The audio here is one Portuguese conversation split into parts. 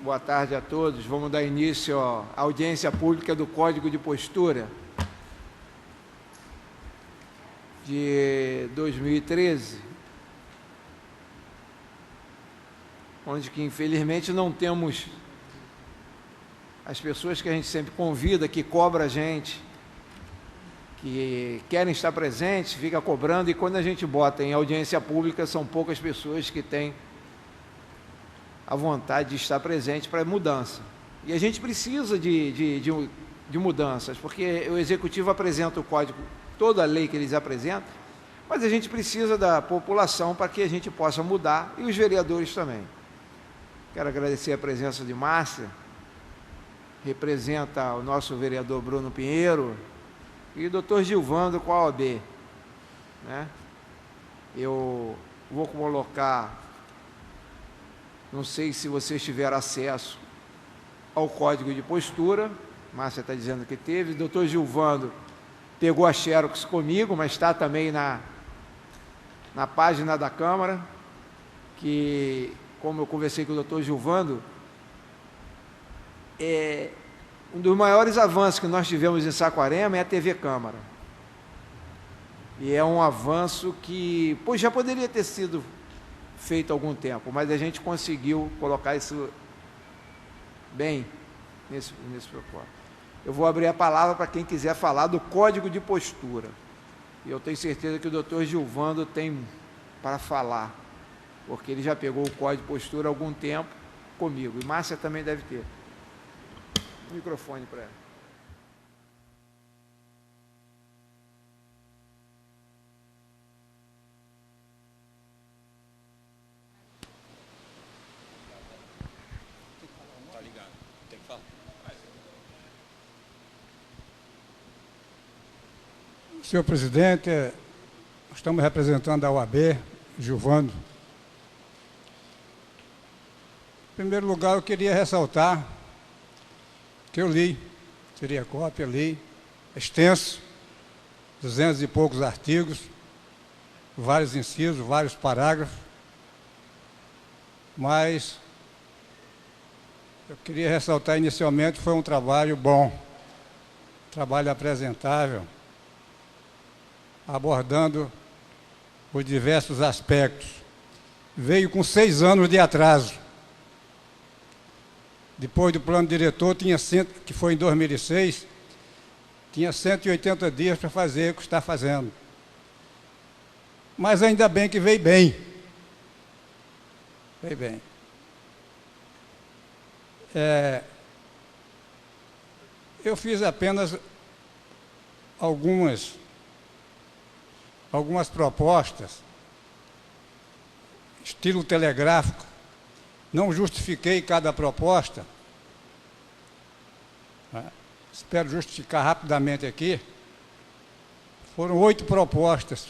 Boa tarde a todos. Vamos dar início à audiência pública do Código de Postura de 2013, onde que infelizmente não temos as pessoas que a gente sempre convida, que cobra a gente, que querem estar presentes, fica cobrando, e quando a gente bota em audiência pública, são poucas pessoas que têm a vontade de estar presente para mudança. E a gente precisa de mudanças, porque o Executivo apresenta o Código, toda a lei que eles apresentam, mas a gente precisa da população para que a gente possa mudar, e os vereadores também. Quero agradecer a presença de Márcia, representa o nosso vereador Bruno Pinheiro, e o doutor Gilvando com a OAB, né? Eu vou colocar, não sei se vocês tiveram acesso ao Código de Postura, Márcia está dizendo que teve, o doutor Gilvando pegou a xerox comigo, mas está também na página da Câmara, que, como eu conversei com o doutor Gilvando, um dos maiores avanços que nós tivemos em Saquarema é a TV Câmara. E é um avanço que já poderia ter sido feito há algum tempo, mas a gente conseguiu colocar isso bem nesse propósito. Eu vou abrir a palavra para quem quiser falar do Código de Postura. E eu tenho certeza que o doutor Gilvando tem para falar, porque ele já pegou o Código de Postura há algum tempo comigo, e Márcia também deve ter. Microfone para ela. Tá ligado, tem que falar. Senhor presidente, estamos representando a OAB, Gilvando. Em primeiro lugar, eu queria ressaltar que eu li, seria cópia, li, extenso, 200 e poucos artigos, vários incisos, vários parágrafos, mas eu queria ressaltar inicialmente, foi um trabalho bom, trabalho apresentável, abordando os diversos aspectos. Veio com 6 anos de atraso. Depois do plano diretor, que foi em 2006, tinha 180 dias para fazer o que está fazendo. Mas ainda bem que veio bem. Veio bem. Eu fiz apenas algumas propostas, estilo telegráfico. Não justifiquei cada proposta. Espero justificar rapidamente aqui. Foram 8 propostas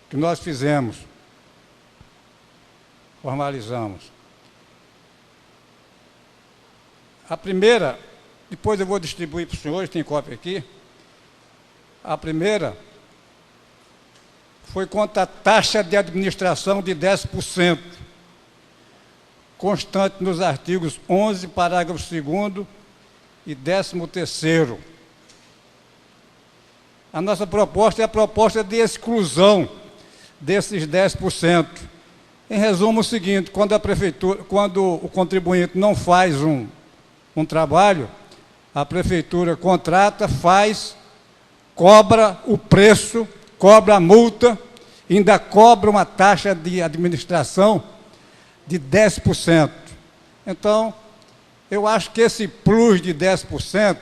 que nós fizemos, formalizamos. A primeira, depois eu vou distribuir para os senhores, tem cópia aqui. A primeira foi contra a taxa de administração de 10%, constante nos artigos 11, parágrafo 2º e 13º. A nossa proposta é a proposta de exclusão desses 10%. Em resumo, o seguinte: quando o contribuinte não faz um trabalho, a prefeitura contrata, faz, cobra o preço, cobra a multa, ainda cobra uma taxa de administração de 10%. Então, eu acho que esse plus de 10%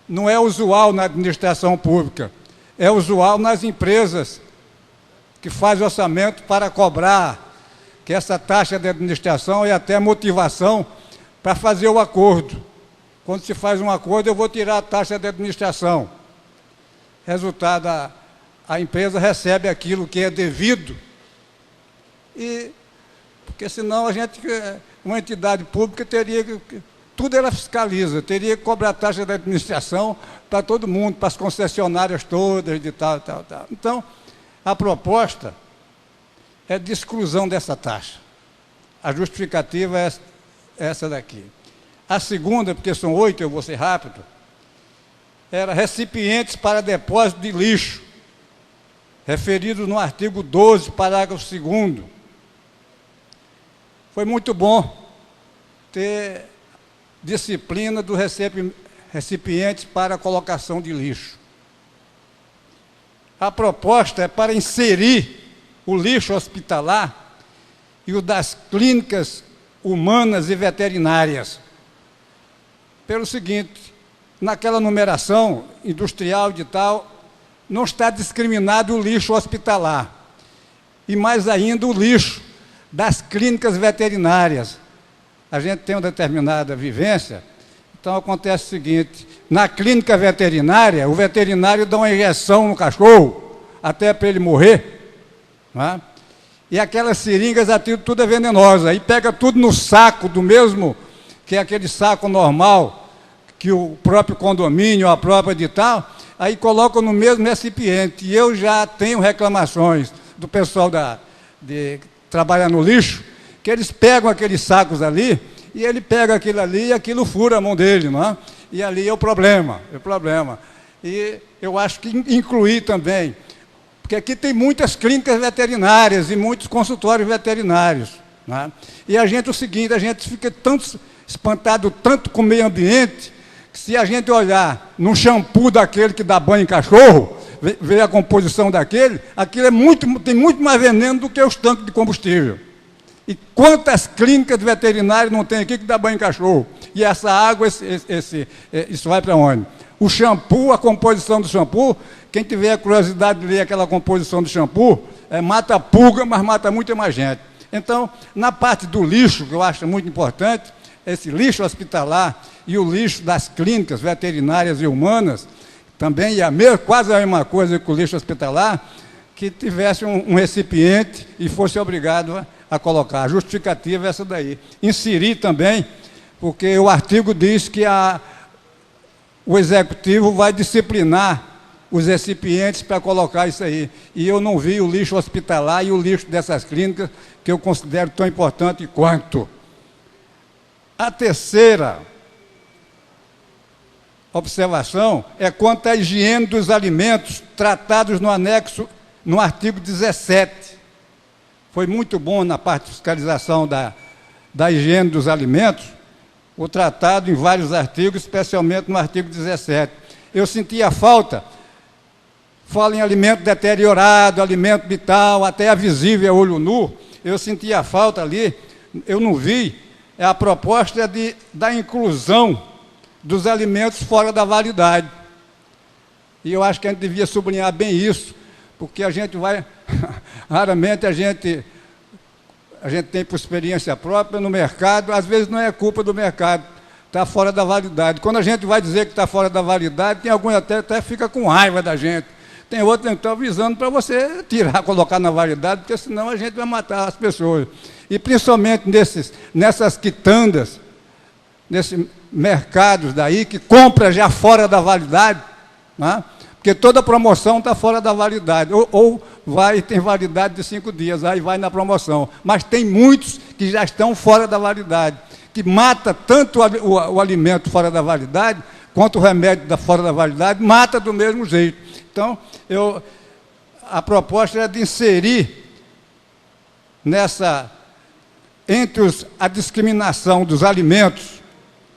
não é usual na administração pública, é usual nas empresas que fazem orçamento para cobrar, que essa taxa de administração é até motivação para fazer o acordo. Quando se faz um acordo, eu vou tirar a taxa de administração. Resultado, a empresa recebe aquilo que é devido, porque senão uma entidade pública teria que, tudo ela fiscaliza, teria que cobrar taxa de administração para todo mundo, para as concessionárias todas, de tal. Então, a proposta é de exclusão dessa taxa. A justificativa é essa daqui. A segunda, porque são 8, eu vou ser rápido, era recipientes para depósito de lixo, referido no artigo 12, parágrafo 2º. Foi muito bom ter disciplina dos recipientes para colocação de lixo. A proposta é para inserir o lixo hospitalar e o das clínicas humanas e veterinárias. Pelo seguinte, naquela numeração industrial de tal, não está discriminado o lixo hospitalar, e mais ainda o lixo das clínicas veterinárias. A gente tem uma determinada vivência, então acontece o seguinte, na clínica veterinária, o veterinário dá uma injeção no cachorro, até para ele morrer, não é? E aquelas seringas, tudo é venenosa, aí pega tudo no saco do mesmo, que é aquele saco normal, que o próprio condomínio, a própria de tal, aí colocam no mesmo recipiente. E eu já tenho reclamações do pessoal que trabalha no lixo, que eles pegam aqueles sacos ali, e ele pega aquilo ali e aquilo fura a mão dele, não é? E ali é o problema, E eu acho que incluir também, porque aqui tem muitas clínicas veterinárias e muitos consultórios veterinários, não é? E a gente, o seguinte, a gente fica tanto espantado tanto com o meio ambiente, que se a gente olhar num shampoo daquele que dá banho em cachorro, ver a composição daquele, aquilo tem muito mais veneno do que os tanques de combustível. E quantas clínicas veterinárias não tem aqui que dá banho em cachorro? E essa água, isso vai para onde? O shampoo, a composição do shampoo, quem tiver a curiosidade de ler aquela composição do shampoo, mata pulga, mas mata muita mais gente. Então, na parte do lixo, que eu acho muito importante, esse lixo hospitalar e o lixo das clínicas veterinárias e humanas, também quase a mesma coisa que o lixo hospitalar, que tivesse um recipiente e fosse obrigado a colocar. A justificativa é essa daí. Inserir também, porque o artigo diz que o executivo vai disciplinar os recipientes para colocar isso aí. E eu não vi o lixo hospitalar e o lixo dessas clínicas, que eu considero tão importante quanto. A terceira observação é quanto à higiene dos alimentos tratados no anexo, no artigo 17. Foi muito bom na parte de fiscalização da higiene dos alimentos, o tratado em vários artigos, especialmente no artigo 17. Eu sentia falta, fala em alimento deteriorado, alimento vital, até a visível a olho nu, eu sentia falta ali, eu não vi, a proposta da inclusão dos alimentos fora da validade. E eu acho que a gente devia sublinhar bem isso, porque a gente vai, raramente a gente tem por experiência própria no mercado, às vezes não é culpa do mercado, está fora da validade. Quando a gente vai dizer que está fora da validade, tem alguns até fica com raiva da gente. Tem outros que estão avisando para você tirar, colocar na validade, porque senão a gente vai matar as pessoas. E principalmente nessas quitandas, nesses mercados daí, que compra já fora da validade, né? Porque toda promoção está fora da validade, ou vai e tem validade de 5 dias, aí vai na promoção. Mas tem muitos que já estão fora da validade, que mata tanto o alimento fora da validade, quanto o remédio fora da validade, mata do mesmo jeito. Então, a proposta é de inserir entre a discriminação dos alimentos,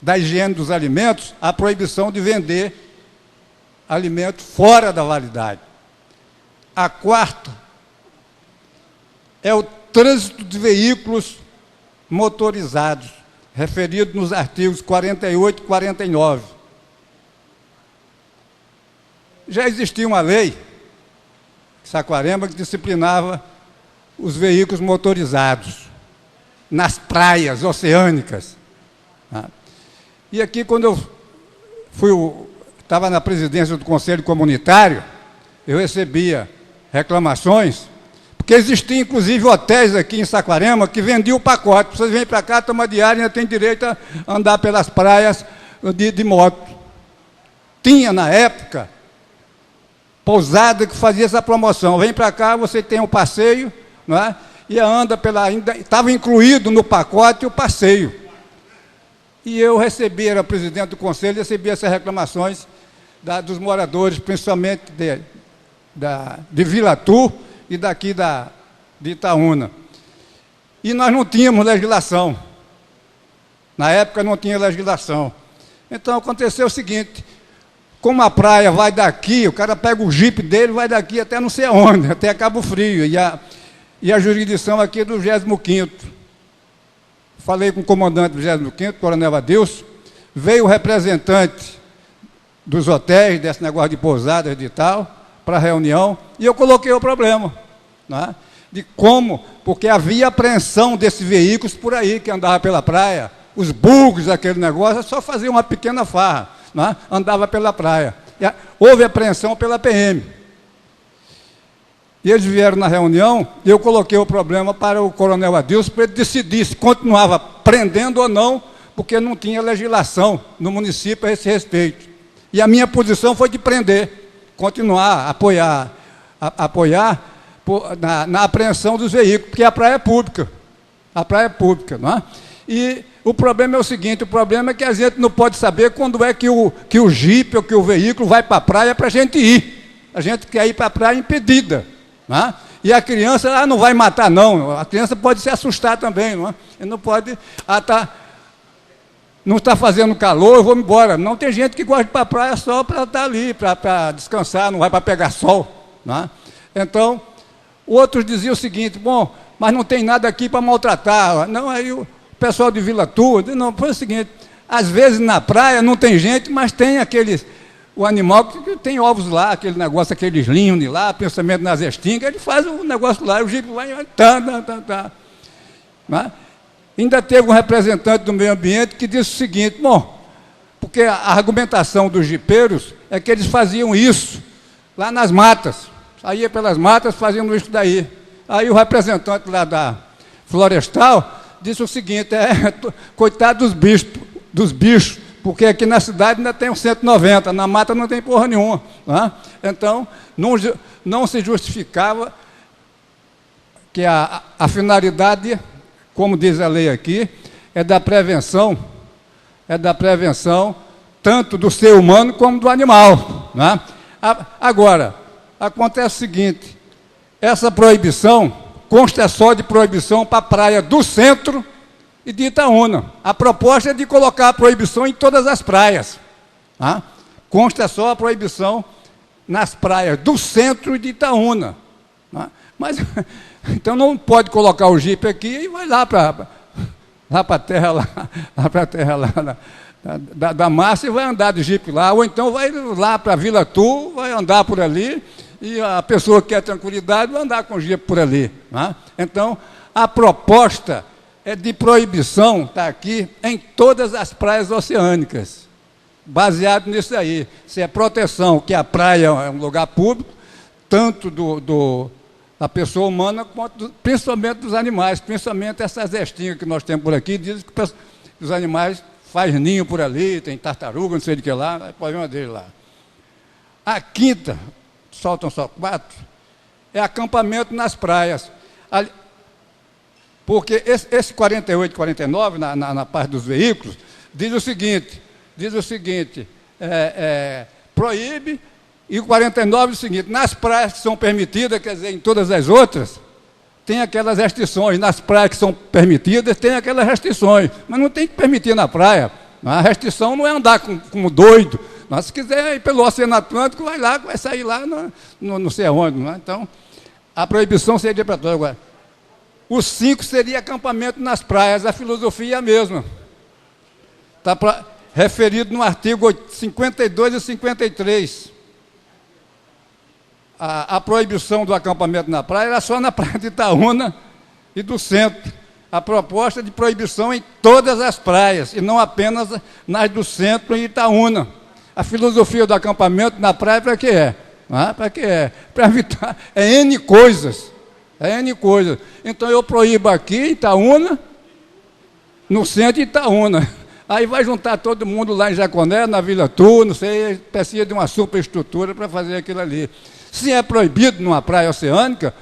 da higiene dos alimentos, a proibição de vender alimento fora da validade. A quarta é o trânsito de veículos motorizados, referido nos artigos 48 e 49. Já existia uma lei, Saquarema, que disciplinava os veículos motorizados nas praias oceânicas. E aqui, quando eu estava na presidência do Conselho Comunitário, eu recebia reclamações, porque existiam, inclusive, hotéis aqui em Saquarema que vendiam o pacote. Vocês vêm para cá, toma diária, ainda tem direito a andar pelas praias de moto. Tinha, na época, pousada que fazia essa promoção. Vem para cá, você tem um passeio, não é? e anda pela... Estava incluído no pacote o passeio. E eu recebi, era presidente do conselho, recebi essas reclamações dos moradores, principalmente de Vila Tur e daqui de Itaúna. E nós não tínhamos legislação. Na época não tinha legislação. Então aconteceu o seguinte, como a praia vai daqui, o cara pega o jipe dele, vai daqui até não sei aonde, até Cabo Frio, e a jurisdição aqui é do 25º. Falei com o comandante do 25º, Coronel Adilson, veio o representante dos hotéis, desse negócio de pousadas e tal, para a reunião, e eu coloquei o problema, né, de como, porque havia apreensão desses veículos por aí, que andava pela praia, os bugs, aquele negócio, só fazia uma pequena farra, né, andava pela praia. E houve apreensão pela PM. E eles vieram na reunião, e eu coloquei o problema para o Coronel Adilson, para ele decidir se continuava prendendo ou não, porque não tinha legislação no município a esse respeito. E a minha posição foi de prender, continuar, apoiar na apreensão dos veículos, porque a praia é pública. A praia é pública, não é? E o problema é o seguinte, o problema é que a gente não pode saber quando é que o jipe ou que o veículo vai para a praia para a gente ir. A gente quer ir para a praia impedida. Não é? E a criança não vai matar, não. A criança pode se assustar também. Não é? Ele não pode... não está fazendo calor, eu vou embora. Não, tem gente que gosta de ir para a praia só para estar ali, para descansar, não vai para pegar sol. Não é? Então, outros diziam o seguinte, bom, mas não tem nada aqui para maltratar. Não, aí o pessoal de Vila Tur, não, foi o seguinte, às vezes na praia não tem gente, mas tem o animal que tem ovos lá, aquele negócio, aqueles linhos de lá, pensamento nas estingas, ele faz o negócio lá, o jipe vai... Não é? Ainda teve um representante do meio ambiente que disse o seguinte, bom, porque a argumentação dos jipeiros é que eles faziam isso lá nas matas, saía pelas matas fazendo isso daí. Aí o representante lá da Florestal disse o seguinte, coitado dos bichos, porque aqui na cidade ainda tem uns 190, na mata não tem porra nenhuma. Né? Então, não se justificava que a finalidade, como diz a lei aqui, é da prevenção tanto do ser humano como do animal. Né? Agora, acontece o seguinte, essa proibição consta só de proibição para a praia do centro e de Itaúna. A proposta é de colocar a proibição em todas as praias. Tá? Consta só a proibição nas praias do centro e de Itaúna. Tá? Mas, então não pode colocar o jipe aqui e vai lá para a terra da massa e vai andar de jipe lá, ou então vai lá para a Vila Tur, vai andar por ali, e a pessoa que quer tranquilidade vai andar com o jipe por ali. Tá? Então, a proposta é de proibição, está aqui, em todas as praias oceânicas, baseado nisso aí. Se é proteção, que a praia é um lugar público, tanto da pessoa humana, quanto principalmente dos animais, principalmente essas estinhas que nós temos por aqui, dizem que os animais fazem ninho por ali, tem tartaruga, não sei de que lá, é problema dele lá. A quinta, soltam só 4, é acampamento nas praias. Porque esse 48 e 49, na parte dos veículos, diz o seguinte, proíbe, e o 49 diz o seguinte, nas praias que são permitidas, quer dizer, em todas as outras, tem aquelas restrições, nas praias que são permitidas, tem aquelas restrições, mas não tem que permitir na praia. A restrição não é andar como doido, mas se quiser ir pelo Oceano Atlântico, vai sair lá, não sei aonde. Não é? Então, a proibição seria para todos. Agora, o 5 seria acampamento nas praias, a filosofia é a mesma. Está referido no artigo 52 e 53. A proibição do acampamento na praia era só na praia de Itaúna e do centro. A proposta de proibição em todas as praias, e não apenas nas do centro e Itaúna. A filosofia do acampamento na praia para que é? Para que é? Para evitar N coisas. N coisas. Então eu proíbo aqui em Itaúna, no centro de Itaúna. Aí vai juntar todo mundo lá em Jaconé, na Vila Tur, não sei, precisa de uma superestrutura para fazer aquilo ali. Se é proibido numa praia oceânica,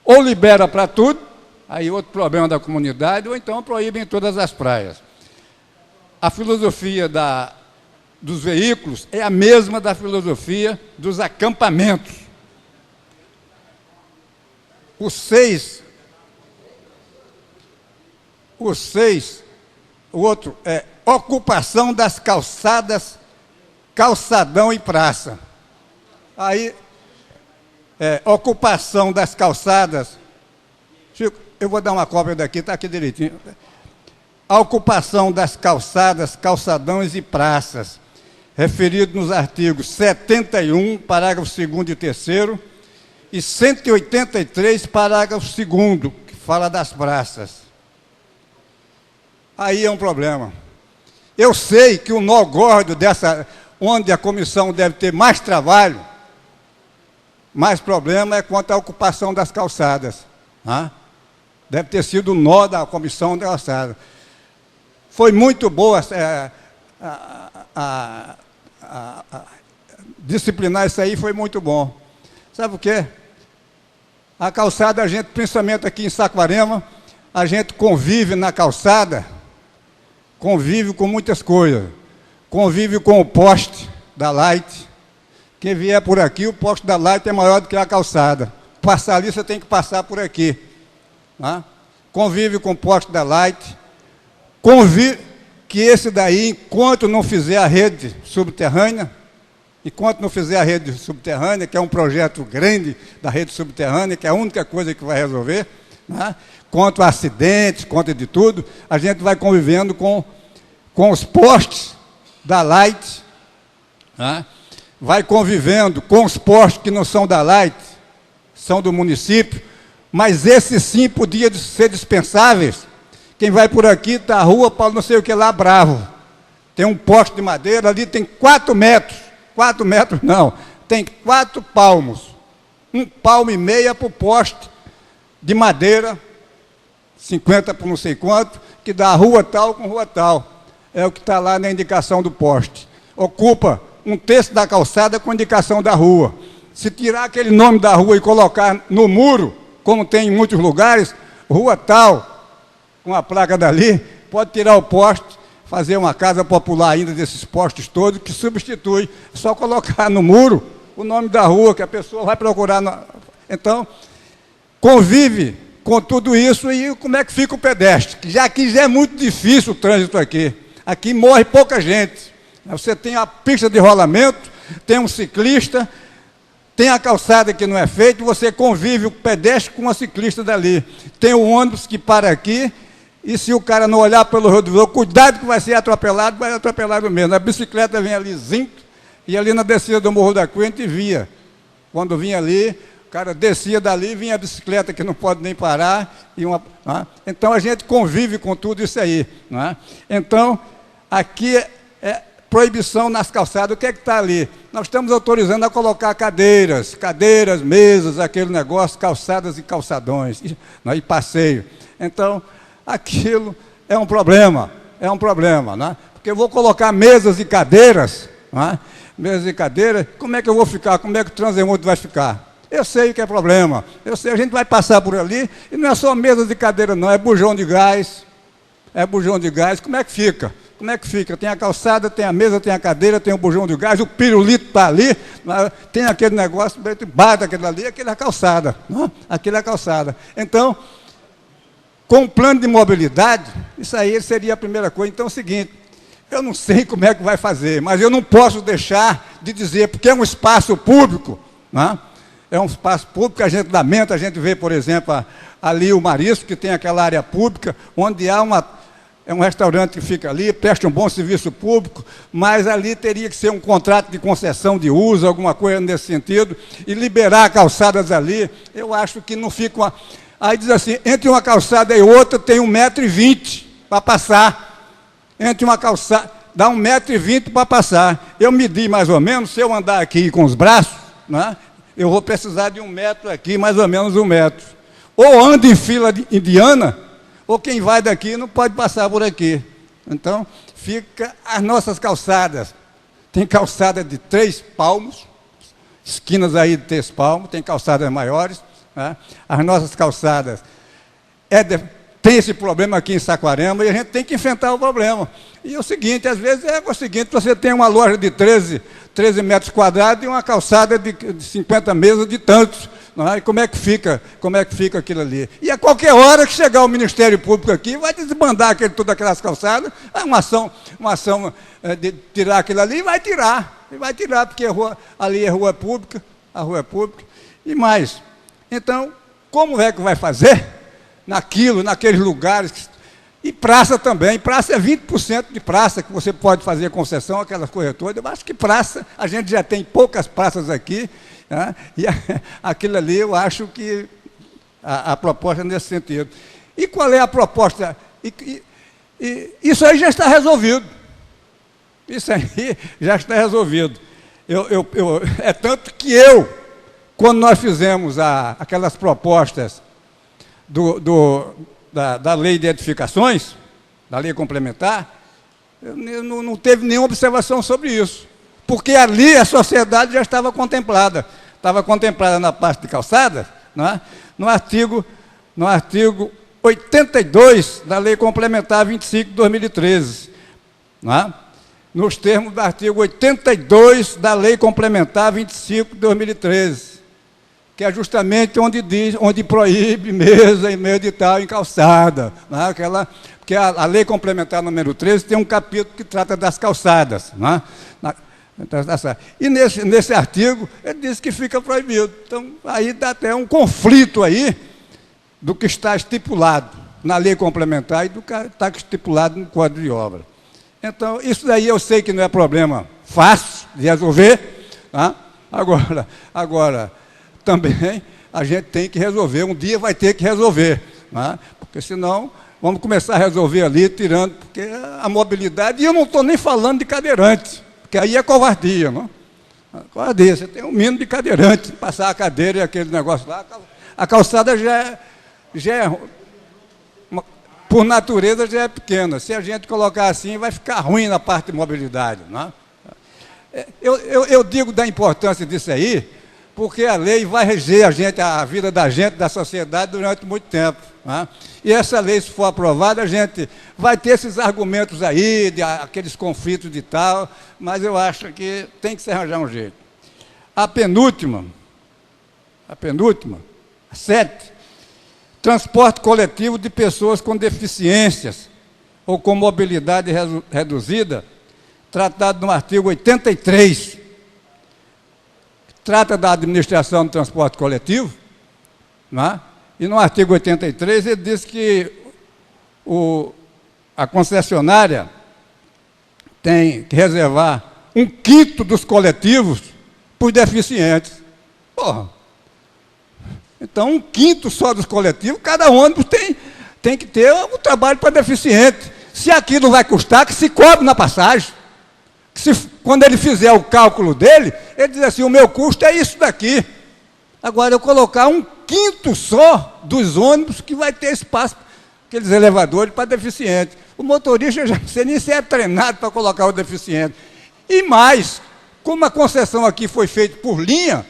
ou libera para tudo, Aí outro problema da comunidade, ou então proíbem todas as praias. A filosofia dos veículos é a mesma da filosofia dos acampamentos. O 6, o outro é ocupação das calçadas, calçadão e praça. Aí, ocupação das calçadas. Chico, eu vou dar uma cópia daqui, está aqui direitinho. A ocupação das calçadas, calçadões e praças, referido nos artigos 71, parágrafo 2º e 3º, e 183, parágrafo 2º, que fala das praças. Aí é um problema. Eu sei que o nó gordo onde a comissão deve ter mais trabalho, mais problema é quanto à ocupação das calçadas. Deve ter sido o nó da comissão da calçada. Foi muito boa disciplinar isso aí, foi muito bom. Sabe o quê? A calçada, a gente, principalmente aqui em Saquarema, a gente convive na calçada, convive com muitas coisas. Convive com o poste da Light. Quem vier por aqui, o poste da Light é maior do que a calçada. Passar ali, você tem que passar por aqui. Convive com o poste da Light. Convive que esse daí, enquanto não fizer a rede subterrânea, que é um projeto grande da rede subterrânea, que é a única coisa que vai resolver, contra acidentes, contra de tudo, a gente vai convivendo com os postes da Light, vai convivendo com os postes que não são da Light, são do município, mas esses sim podiam ser dispensáveis. Quem vai por aqui, está a rua, Paulo não sei o que lá, Bravo. Tem um poste de madeira, ali tem 4 metros. 4 metros não, tem 4 palmos. 1,5 palmo para o poste de madeira, 50 por não sei quanto, que dá rua tal com rua tal. É o que está lá na indicação do poste. Ocupa 1/3 da calçada com indicação da rua. Se tirar aquele nome da rua e colocar no muro, como tem em muitos lugares, rua tal, com a placa dali, pode tirar o poste, fazer uma casa popular ainda desses postes todos, que substitui, só colocar no muro o nome da rua, que a pessoa vai procurar. Então, convive com tudo isso, e como é que fica o pedestre? Já que já é muito difícil o trânsito aqui. Aqui morre pouca gente. Você tem a pista de rolamento, tem um ciclista, tem a calçada que não é feita, você convive o pedestre com a ciclista dali. Tem o ônibus que para aqui, e se o cara não olhar pelo rodoviário, cuidado que vai ser atropelado, vai atropelado mesmo. A bicicleta vem ali, zinco, e ali na descida do Morro da Cunha, a gente via. Quando vinha ali, o cara descia dali, vinha a bicicleta que não pode nem parar. Então a gente convive com tudo isso aí. Então, aqui é proibição nas calçadas. O que é que está ali? Nós estamos autorizando a colocar cadeiras, mesas, aquele negócio, calçadas e calçadões, e passeio. Então, aquilo é um problema, porque eu vou colocar mesas e cadeiras, como é que eu vou ficar, como é que o transeunte vai ficar? Eu sei que é problema, eu sei, a gente vai passar por ali, e não é só mesas e cadeiras não, é bujão de gás, como é que fica? Tem a calçada, tem a mesa, tem a cadeira, tem o bujão de gás, o pirulito está ali, tem aquele negócio, bate aquele ali, aquele é a calçada, Então, com o plano de mobilidade, isso aí seria a primeira coisa. Então é o seguinte, eu não sei como é que vai fazer, mas eu não posso deixar de dizer, porque é um espaço público, é um espaço público, a gente lamenta, a gente vê, por exemplo, ali o Marisco, que tem aquela área pública, onde há um restaurante que fica ali, presta um bom serviço público, mas ali teria que ser um contrato de concessão de uso, alguma coisa nesse sentido, e liberar calçadas ali. Eu acho que não fica Aí diz assim, entre uma calçada e outra tem 1,20 m para passar. Entre uma calçada, dá 1,20 m para passar. Eu medi mais ou menos, se eu andar aqui com os braços, eu vou precisar de 1 metro aqui, mais ou menos 1 metro. Ou anda em fila indiana, ou quem vai daqui não pode passar por aqui. Então, fica as nossas calçadas. Tem calçada de 3 palmos, esquinas aí de 3 palmos, tem calçadas maiores. As nossas calçadas tem esse problema aqui em Saquarema e a gente tem que enfrentar o problema. E é o seguinte, às vezes você tem uma loja de 13 metros quadrados e uma calçada de 50 mesas de tantos. Não é? E como é que fica aquilo ali? E a qualquer hora que chegar o Ministério Público aqui, vai desbandar todas aquelas calçadas, uma ação de tirar aquilo ali, e vai tirar, porque ali é rua pública, a rua é pública, e mais. Então, como é que vai fazer naqueles lugares? E praça também, praça é 20% de praça que você pode fazer concessão, aquelas coisas todas. Eu acho que praça, a gente já tem poucas praças aqui, né? E aquilo ali eu acho que a proposta é nesse sentido. E qual é a proposta? Isso aí já está resolvido. Isso aí já está resolvido. É tanto que quando nós fizemos aquelas propostas da lei de edificações, da lei complementar, não teve nenhuma observação sobre isso. Porque ali a sociedade já estava contemplada. Estava contemplada na parte de calçadas, não é? no artigo 82 da Lei Complementar 25 de 2013. Não é? Nos termos do artigo 82 da Lei Complementar 25 de 2013. Que é justamente onde proíbe mesa e meio de tal em calçada. Não é? Porque a Lei Complementar número 13 tem um capítulo que trata das calçadas. Não é? E nesse artigo, ele diz que fica proibido. Então, aí dá até um conflito aí do que está estipulado na lei complementar e do que está estipulado no Código de Obras. Então, isso daí eu sei que não é problema fácil de resolver. Tá? Agora, também a gente tem que resolver, um dia vai ter que resolver. Tá? Porque senão, vamos começar a resolver ali, tirando, porque a mobilidade, e eu não estou nem falando de cadeirante, porque aí é covardia, não? Covardia, você tem um mínimo de cadeirante, passar a cadeira e aquele negócio lá, a calçada já é, por natureza, já é pequena. Se a gente colocar assim, vai ficar ruim na parte de mobilidade. Não? Eu digo da importância disso aí, porque a lei vai reger a vida da gente, da sociedade, durante muito tempo. Não? E essa lei, se for aprovada, a gente vai ter esses argumentos aí, aqueles conflitos de tal, mas eu acho que tem que se arranjar um jeito. A penúltima, a 7, transporte coletivo de pessoas com deficiências ou com mobilidade reduzida, tratado no artigo 83, trata da administração do transporte coletivo, não é? E no artigo 83 ele diz que a concessionária tem que reservar 1/5 dos coletivos para os deficientes. Porra! Então, 1/5 só dos coletivos, cada ônibus tem que ter um trabalho para deficiente. Se aquilo vai custar, que se cobre na passagem. Quando ele fizer o cálculo dele, ele diz assim, o meu custo é isso daqui. Agora, eu colocar 1/5 só dos ônibus que vai ter espaço, aqueles elevadores para deficiente. O motorista já não sei nem se é treinado para colocar o deficiente. E mais, como a concessão aqui foi feita por linha,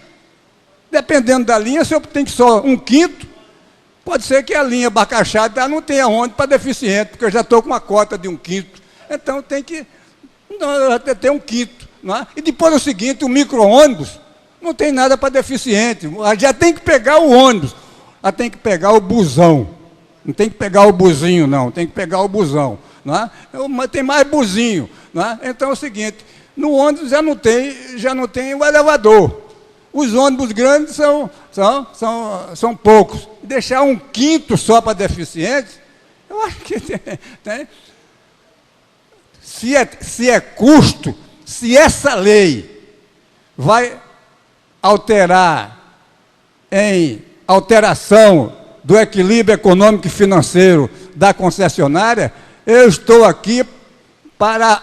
dependendo da linha, se eu tenho que só 1/5, pode ser que a linha Bacachada não tenha ônibus para deficiente, porque eu já estou com uma cota de 1/5. Então, tem que ter 1/5. Não é? E depois o seguinte, o micro-ônibus não tem nada para deficiente. Já tem que pegar o ônibus, já tem que pegar o busão. Não tem que pegar o buzinho, não. Tem que pegar o busão. Não é? Tem mais buzinho. Não é? Então é o seguinte, no ônibus já não tem o elevador. Os ônibus grandes são poucos. Deixar 1/5 só para deficientes, eu acho que tem. Se é custo, se essa lei vai alterar em alteração do equilíbrio econômico e financeiro da concessionária, eu estou aqui para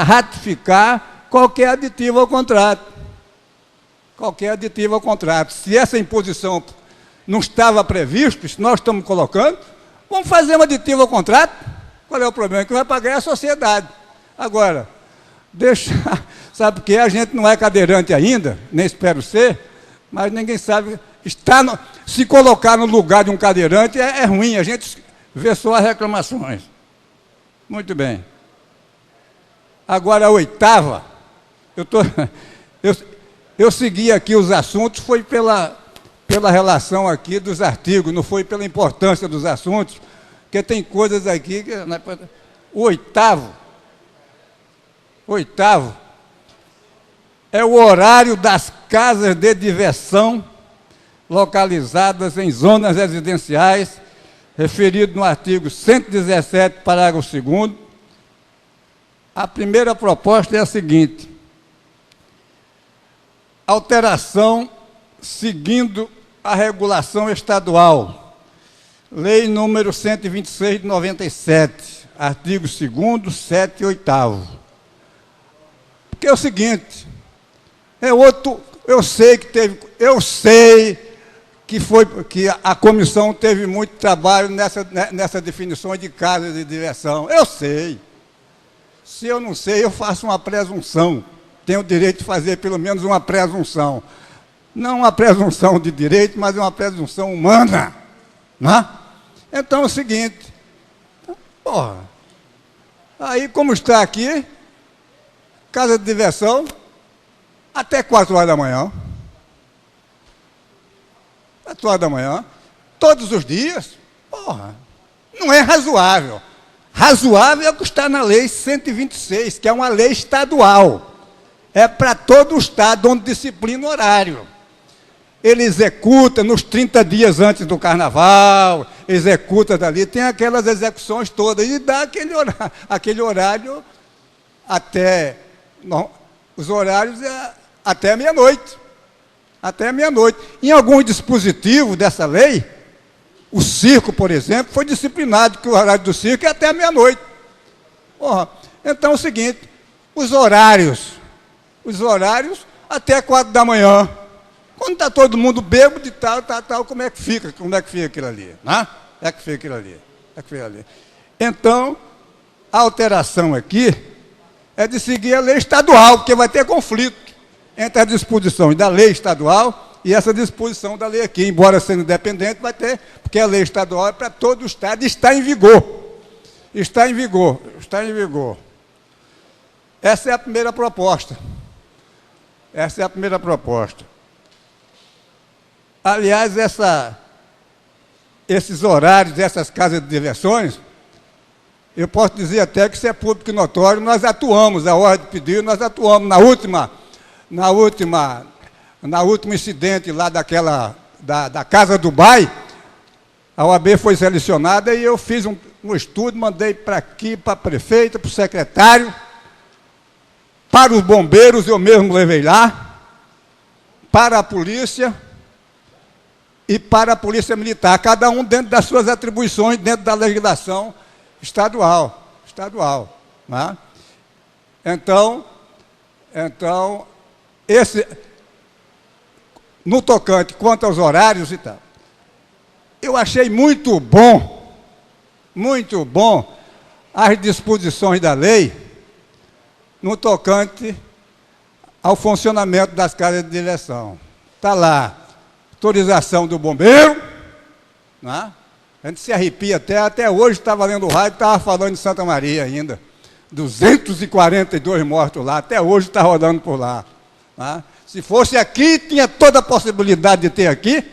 ratificar qualquer aditivo ao contrato. Qualquer aditivo ao contrato. Se essa imposição não estava prevista, se nós estamos colocando, vamos fazer um aditivo ao contrato. Qual é o problema? Que vai pagar a sociedade. Agora, sabe por quê? A gente não é cadeirante ainda, nem espero ser, mas ninguém sabe. se colocar no lugar de um cadeirante é ruim, a gente vê só as reclamações. Muito bem. Agora a oitava, eu segui aqui os assuntos, foi pela relação aqui dos artigos, não foi pela importância dos assuntos, porque tem coisas aqui que... O oitavo é o horário das casas de diversão localizadas em zonas residenciais, referido no artigo 117, parágrafo 2º. A primeira proposta é a seguinte: alteração seguindo a regulação estadual, lei número 126 de 97, artigo 2º, 7 e 8º. Porque é o seguinte, eu sei que a comissão teve muito trabalho nessa definição de casa de diversão. Eu sei. Se eu não sei, eu faço uma presunção. Tenho o direito de fazer pelo menos uma presunção. Não uma presunção de direito, mas uma presunção humana. Né? Então é o seguinte, aí como está aqui, casa de diversão, até 4 horas da manhã. 4 horas da manhã, todos os dias, não é razoável. Razoável é o que está na lei 126, que é uma lei estadual. É para todo o estado, onde disciplina o horário. Ele executa nos 30 dias antes do carnaval, executa dali, tem aquelas execuções todas, e dá aquele horário até... os horários até meia-noite. Até meia-noite. Em algum dispositivo dessa lei, o circo, por exemplo, foi disciplinado que o horário do circo é até meia-noite. Então é o seguinte, os horários até 4 da manhã. Quando está todo mundo bêbado e tal, como é que fica aquilo ali? Né? É que fica aquilo ali. Então, a alteração aqui é de seguir a lei estadual, porque vai ter conflito entre a disposição da lei estadual e essa disposição da lei aqui. Embora sendo independente, vai ter, porque a lei estadual é para todo o estado e está em vigor. Está em vigor. Essa é a primeira proposta. Aliás, esses horários, essas casas de diversões, eu posso dizer até que isso é público e notório, nós atuamos, a ordem de pedido, nós atuamos na última incidente lá da Casa do Bai, a OAB foi selecionada e eu fiz um estudo, mandei para aqui, para a prefeita, para o secretário, para os bombeiros, eu mesmo levei lá, para a polícia e para a polícia militar, cada um dentro das suas atribuições, dentro da legislação estadual, né? Então, no tocante quanto aos horários e tal, eu achei muito bom as disposições da lei no tocante ao funcionamento das casas de diversão. Está lá, autorização do bombeiro, né? A gente se arrepia até hoje, estava lendo o rádio, estava falando de Santa Maria ainda. 242 mortos lá, até hoje está rodando por lá. Né? Se fosse aqui, tinha toda a possibilidade de ter aqui,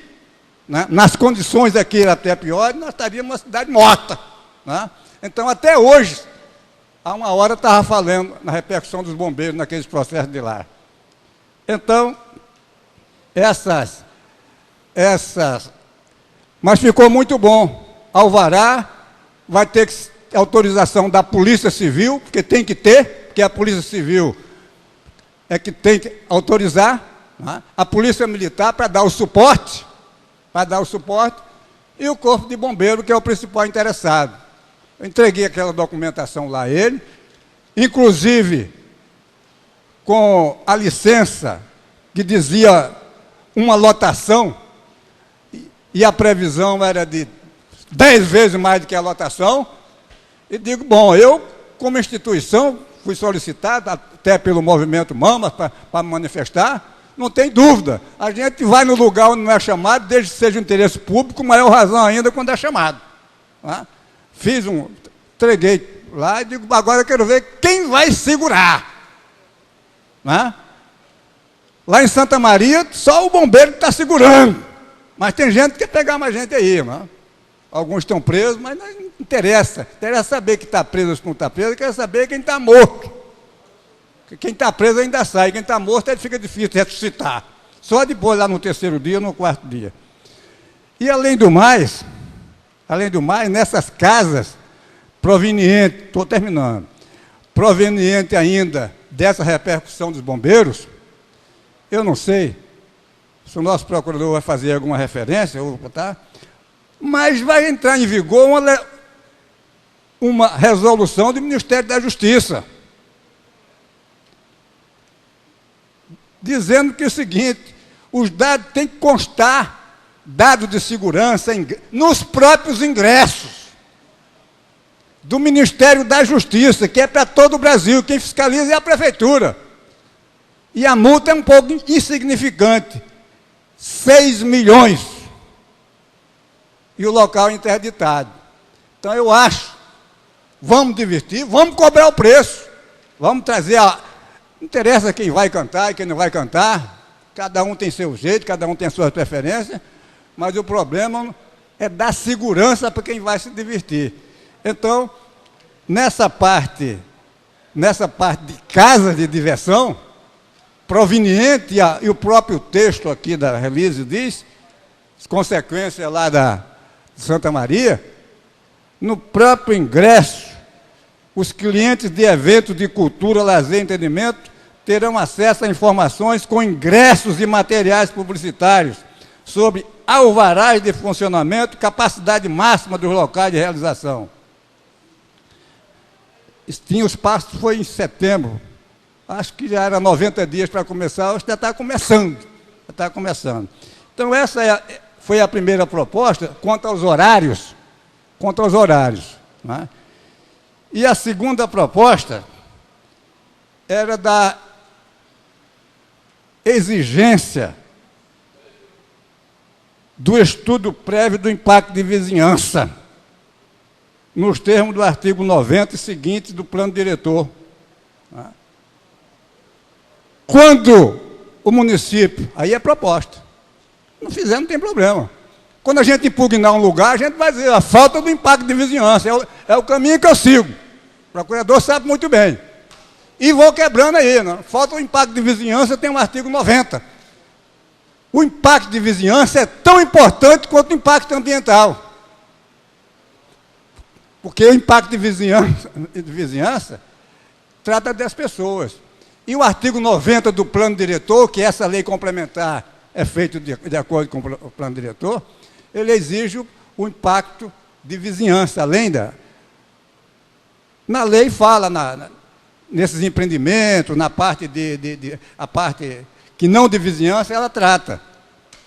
né? Nas condições aqui era até pior, nós estaríamos uma cidade morta. Né? Então, até hoje, há uma hora estava falando na repercussão dos bombeiros naqueles processos de lá. Então, mas ficou muito bom. Alvará vai ter autorização da Polícia Civil, porque tem que ter, porque a Polícia Civil é que tem que autorizar, né? A Polícia Militar para dar o suporte, e o Corpo de Bombeiro, que é o principal interessado. Eu entreguei aquela documentação lá a ele, inclusive com a licença que dizia uma lotação, e a previsão era de 10 vezes mais do que a lotação, e digo, bom, eu, como instituição, fui solicitado, até pelo movimento Mamas, para manifestar, Não tem dúvida. A gente vai no lugar onde não é chamado, desde que seja interesse público, maior razão ainda quando é chamado. Tá? Entreguei lá e digo, agora eu quero ver quem vai segurar. Tá? Lá em Santa Maria, só o bombeiro que está segurando. Mas tem gente que quer pegar mais gente aí. Tá? Alguns estão presos, mas não interessa. Interessa saber que está preso ou que não está preso, quer saber quem está morto. Quem está preso ainda sai, quem está morto ele fica difícil de ressuscitar. Só depois, lá no terceiro dia ou no quarto dia. E além do mais, nessas casas provenientes, estou terminando, proveniente ainda dessa repercussão dos bombeiros, eu não sei se o nosso procurador vai fazer alguma referência, mas vai entrar em vigor uma resolução do Ministério da Justiça, dizendo que é o seguinte, os dados têm que constar, dados de segurança, nos próprios ingressos do Ministério da Justiça, que é para todo o Brasil, quem fiscaliza é a Prefeitura. E a multa é um pouco insignificante, 6 milhões. E o local interditado. Então eu acho, vamos divertir, vamos cobrar o preço, vamos trazer não interessa quem vai cantar e quem não vai cantar, cada um tem seu jeito, cada um tem a sua preferência, mas o problema é dar segurança para quem vai se divertir. Então, nessa parte de casa de diversão, proveniente, e o próprio texto aqui da release diz, consequência lá da Santa Maria, no próprio ingresso, os clientes de eventos de cultura, lazer e entretenimento terão acesso a informações com ingressos e materiais publicitários sobre alvarás de funcionamento, capacidade máxima dos locais de realização. Tinha os passos, foi em setembro. Acho que já era 90 dias para começar, hoje já está começando. Então, essa foi a primeira proposta quanto aos horários. Né? E a segunda proposta era da exigência do estudo prévio do impacto de vizinhança, nos termos do artigo 90 e seguintes do plano diretor. Quando o município, aí é proposta, não fizer, não tem problema. Quando a gente impugnar um lugar, a gente vai dizer a falta do impacto de vizinhança, é o caminho que eu sigo. O procurador sabe muito bem. E vou quebrando aí, não? Falta o impacto de vizinhança, tem o artigo 90. O impacto de vizinhança é tão importante quanto o impacto ambiental. Porque o impacto de vizinhança trata das pessoas. E o artigo 90 do plano diretor, que essa lei complementar é feito de acordo com o plano diretor, ele exige o impacto de vizinhança, além da... Na lei fala, nesses empreendimentos, na parte a parte que não de vizinhança, ela trata,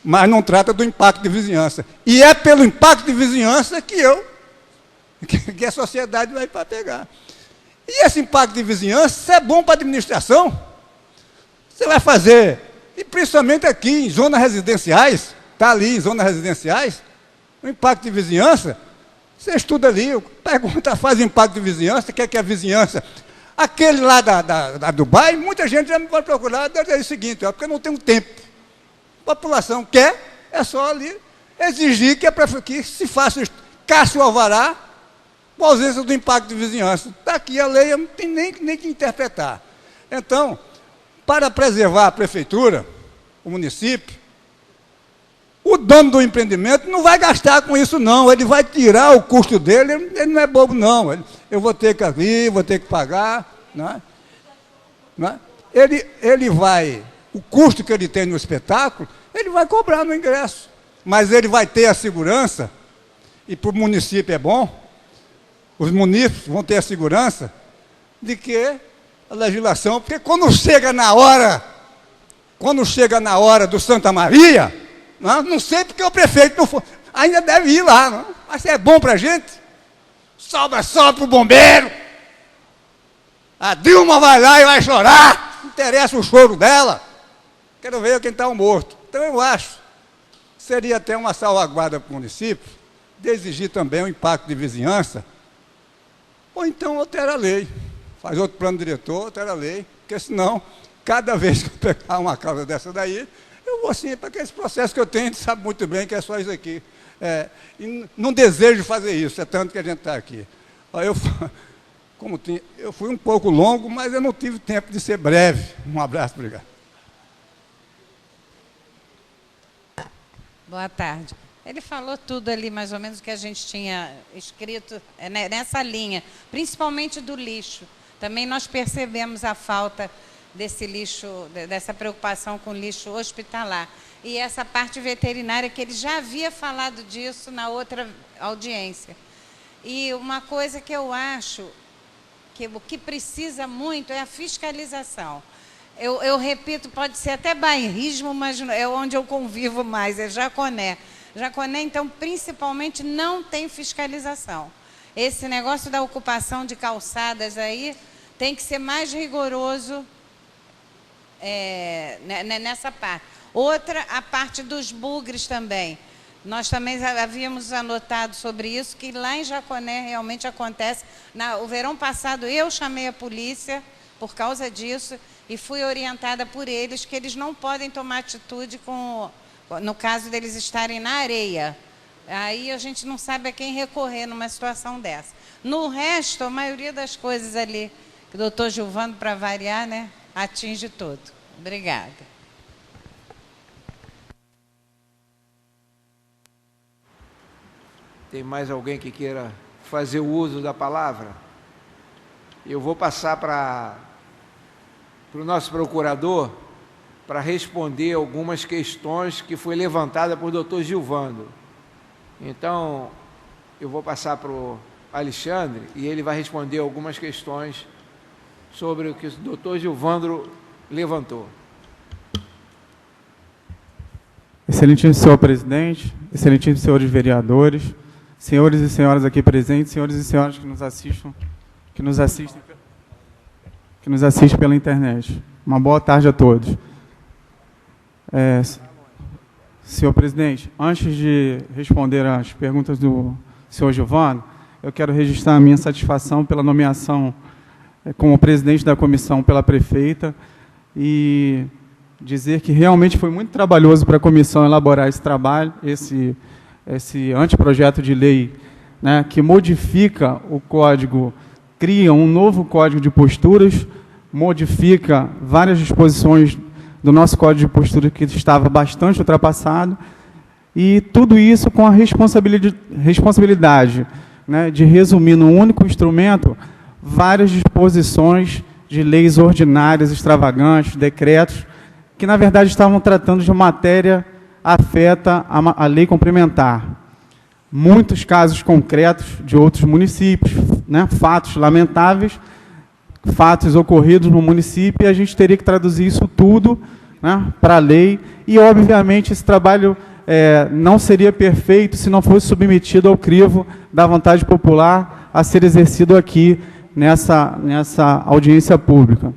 mas não trata do impacto de vizinhança. E é pelo impacto de vizinhança que a sociedade vai para pegar. E esse impacto de vizinhança é bom para a administração. Você vai fazer, e principalmente aqui em zonas residenciais, está ali em zonas residenciais, o impacto de vizinhança, você estuda ali, pergunta, faz impacto de vizinhança, quer que a vizinhança... Aquele lá da Dubai, muita gente já me pode procurar, deve dizer o seguinte, porque não tem um tempo. A população quer, é só ali exigir que se faça, caça o alvará, com ausência do impacto de vizinhança. Está aqui a lei, não tem nem que interpretar. Então, para preservar a prefeitura, o município, o dono do empreendimento não vai gastar com isso, não. Ele vai tirar o custo dele, ele não é bobo, não. Eu vou ter que ir, vou ter que pagar. Não é? Não é? Ele vai, o custo que ele tem no espetáculo, ele vai cobrar no ingresso. Mas ele vai ter a segurança, e para o município é bom, os munícipes vão ter a segurança de que a legislação, porque quando chega na hora do Santa Maria, não sei porque o prefeito não for, ainda deve ir lá, não? Mas é bom para a gente, sobra só para o bombeiro, a Dilma vai lá e vai chorar, não interessa o choro dela, quero ver quem está morto. Então, eu acho, seria até uma salvaguarda para o município, de exigir também o impacto de vizinhança, ou então altera a lei, faz outro plano diretor, altera a lei, porque senão, cada vez que eu pegar uma causa dessa daí, eu vou assim, para esse processo que eu tenho, a gente sabe muito bem que é só isso aqui. E não desejo fazer isso, é tanto que a gente está aqui. Eu fui um pouco longo, mas eu não tive tempo de ser breve. Um abraço, obrigado. Boa tarde. Ele falou tudo ali, mais ou menos, o que a gente tinha escrito nessa linha, principalmente do lixo. Também nós percebemos a falta desse lixo, dessa preocupação com lixo hospitalar. E essa parte veterinária, que ele já havia falado disso na outra audiência. E uma coisa que eu acho que o que precisa muito é a fiscalização. Eu repito, pode ser até bairrismo, mas é onde eu convivo mais, é Jaconé. Jaconé, então, principalmente, não tem fiscalização. Esse negócio da ocupação de calçadas aí tem que ser mais rigoroso nessa parte. Outra, a parte dos bugres também. Nós também havíamos anotado sobre isso, que lá em Jaconé realmente acontece. O verão passado eu chamei a polícia por causa disso e fui orientada por eles que eles não podem tomar atitude no caso deles estarem na areia. Aí a gente não sabe a quem recorrer numa situação dessa. No resto, a maioria das coisas ali, que o doutor Gilvando, para variar, né, atinge tudo. Obrigada. Tem mais alguém que queira fazer o uso da palavra? Eu vou passar para o nosso procurador para responder algumas questões que foi levantada por doutor Gilvando. Então, eu vou passar para o Alexandre e ele vai responder algumas questões sobre o que o doutor Gilvando levantou. Excelentíssimo senhor presidente, excelentíssimos senhores vereadores, senhores e senhoras aqui presentes, senhores e senhoras que nos assistem pela internet. Uma boa tarde a todos. Senhor presidente, antes de responder às perguntas do senhor Gilvando, eu quero registrar a minha satisfação pela nomeação como presidente da comissão pela prefeita e dizer que realmente foi muito trabalhoso para a comissão elaborar esse trabalho, esse anteprojeto de lei, né, que modifica o código, cria um novo código de posturas, modifica várias disposições do nosso código de postura que estava bastante ultrapassado, e tudo isso com a responsabilidade, né, de resumir num único instrumento várias disposições de leis ordinárias, extravagantes, decretos, que na verdade estavam tratando de uma matéria afeta a lei complementar. Muitos casos concretos de outros municípios, né, fatos lamentáveis, fatos ocorridos no município, e a gente teria que traduzir isso tudo, né, para a lei, e obviamente esse trabalho não seria perfeito se não fosse submetido ao crivo da vontade popular a ser exercido aqui nessa audiência pública.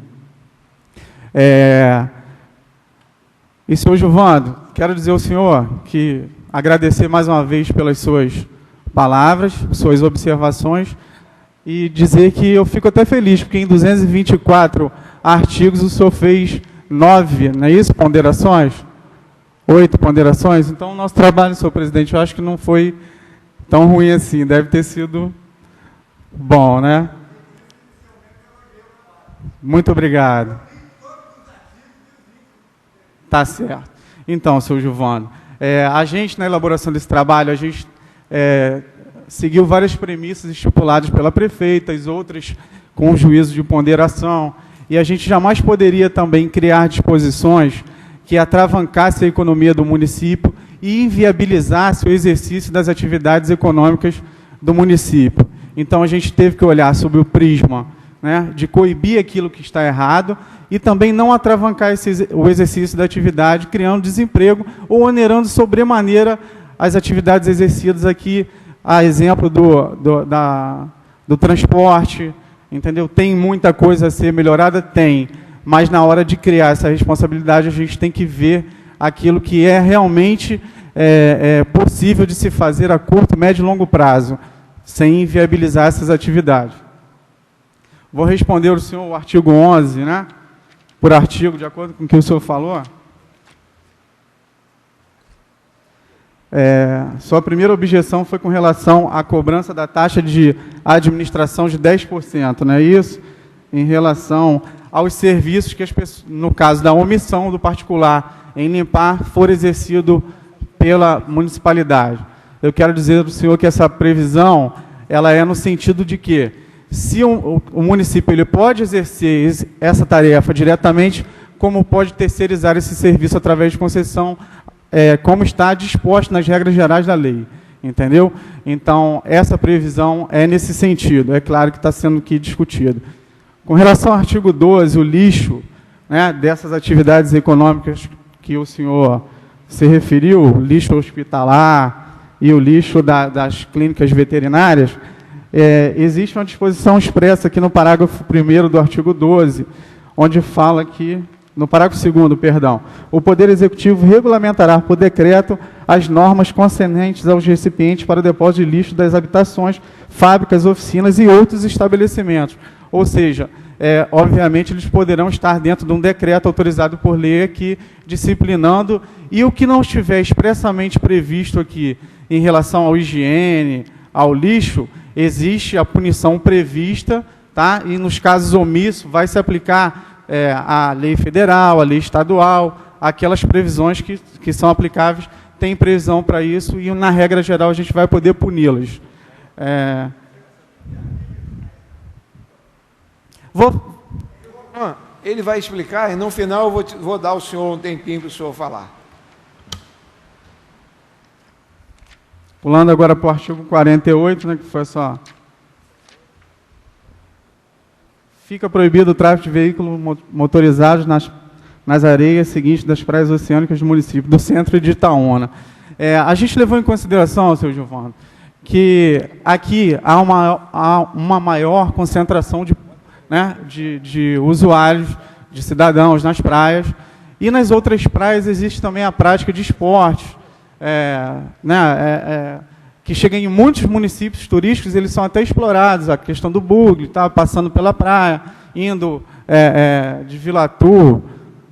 E, senhor Gilvando, quero dizer ao senhor que agradecer mais uma vez pelas suas palavras, suas observações, e dizer que eu fico até feliz, porque em 224 artigos o senhor fez 9, não é isso? Ponderações? 8 ponderações? Então, o nosso trabalho, senhor presidente, eu acho que não foi tão ruim assim, deve ter sido bom, né? Muito obrigado. Tá certo. Então, senhor Gilvando, a gente, na elaboração desse trabalho, a gente seguiu várias premissas estipuladas pela prefeita, as outras com o juízo de ponderação, e a gente jamais poderia também criar disposições que atravancassem a economia do município e inviabilizassem o exercício das atividades econômicas do município. Então, a gente teve que olhar sob o prisma, né, de coibir aquilo que está errado e também não atravancar o exercício da atividade, criando desemprego ou onerando sobremaneira as atividades exercidas aqui, a exemplo do transporte, entendeu? Tem muita coisa a ser melhorada? Tem. mas na hora de criar essa responsabilidade, a gente tem que ver aquilo que é realmente possível de se fazer a curto, médio e longo prazo, sem inviabilizar essas atividades. Vou responder ao senhor o artigo 11, né? Por artigo, de acordo com o que o senhor falou. Sua primeira objeção foi com relação à cobrança da taxa de administração de 10%, não é isso? Em relação aos serviços que, no caso da omissão do particular em limpar, for exercido pela municipalidade. Eu quero dizer ao senhor que essa previsão, ela é no sentido de que, se o município ele pode exercer essa tarefa diretamente, como pode terceirizar esse serviço através de concessão, como está disposto nas regras gerais da lei, entendeu? Então, essa previsão é nesse sentido, é claro que está sendo aqui discutido. Com relação ao artigo 12, o lixo, né, dessas atividades econômicas que o senhor se referiu, o lixo hospitalar e o lixo das clínicas veterinárias, existe uma disposição expressa aqui no parágrafo 1º do artigo 12, onde fala que, no parágrafo 2º, perdão, o Poder Executivo regulamentará por decreto as normas concernentes aos recipientes para o depósito de lixo das habitações, fábricas, oficinas e outros estabelecimentos. Ou seja, obviamente, eles poderão estar dentro de um decreto autorizado por lei aqui, disciplinando, e o que não estiver expressamente previsto aqui em relação ao higiene, ao lixo, existe a punição prevista, tá? E nos casos omissos vai se aplicar a lei federal, a lei estadual, aquelas previsões que são aplicáveis, tem previsão para isso, e na regra geral a gente vai poder puni-las. Ele vai explicar e no final eu vou dar ao senhor um tempinho para o senhor falar. Pulando agora para o artigo 48, né, que foi só... Fica proibido o tráfego de veículos motorizados nas areias seguintes das praias oceânicas do município, do centro e de Itaúna. A gente levou em consideração, seu Giovano, que aqui há uma maior concentração de usuários, de cidadãos nas praias, e nas outras praias existe também a prática de esportes, que chega em muitos municípios turísticos, eles são até explorados, a questão do bugre, tá, passando pela praia, indo de Vila Tur,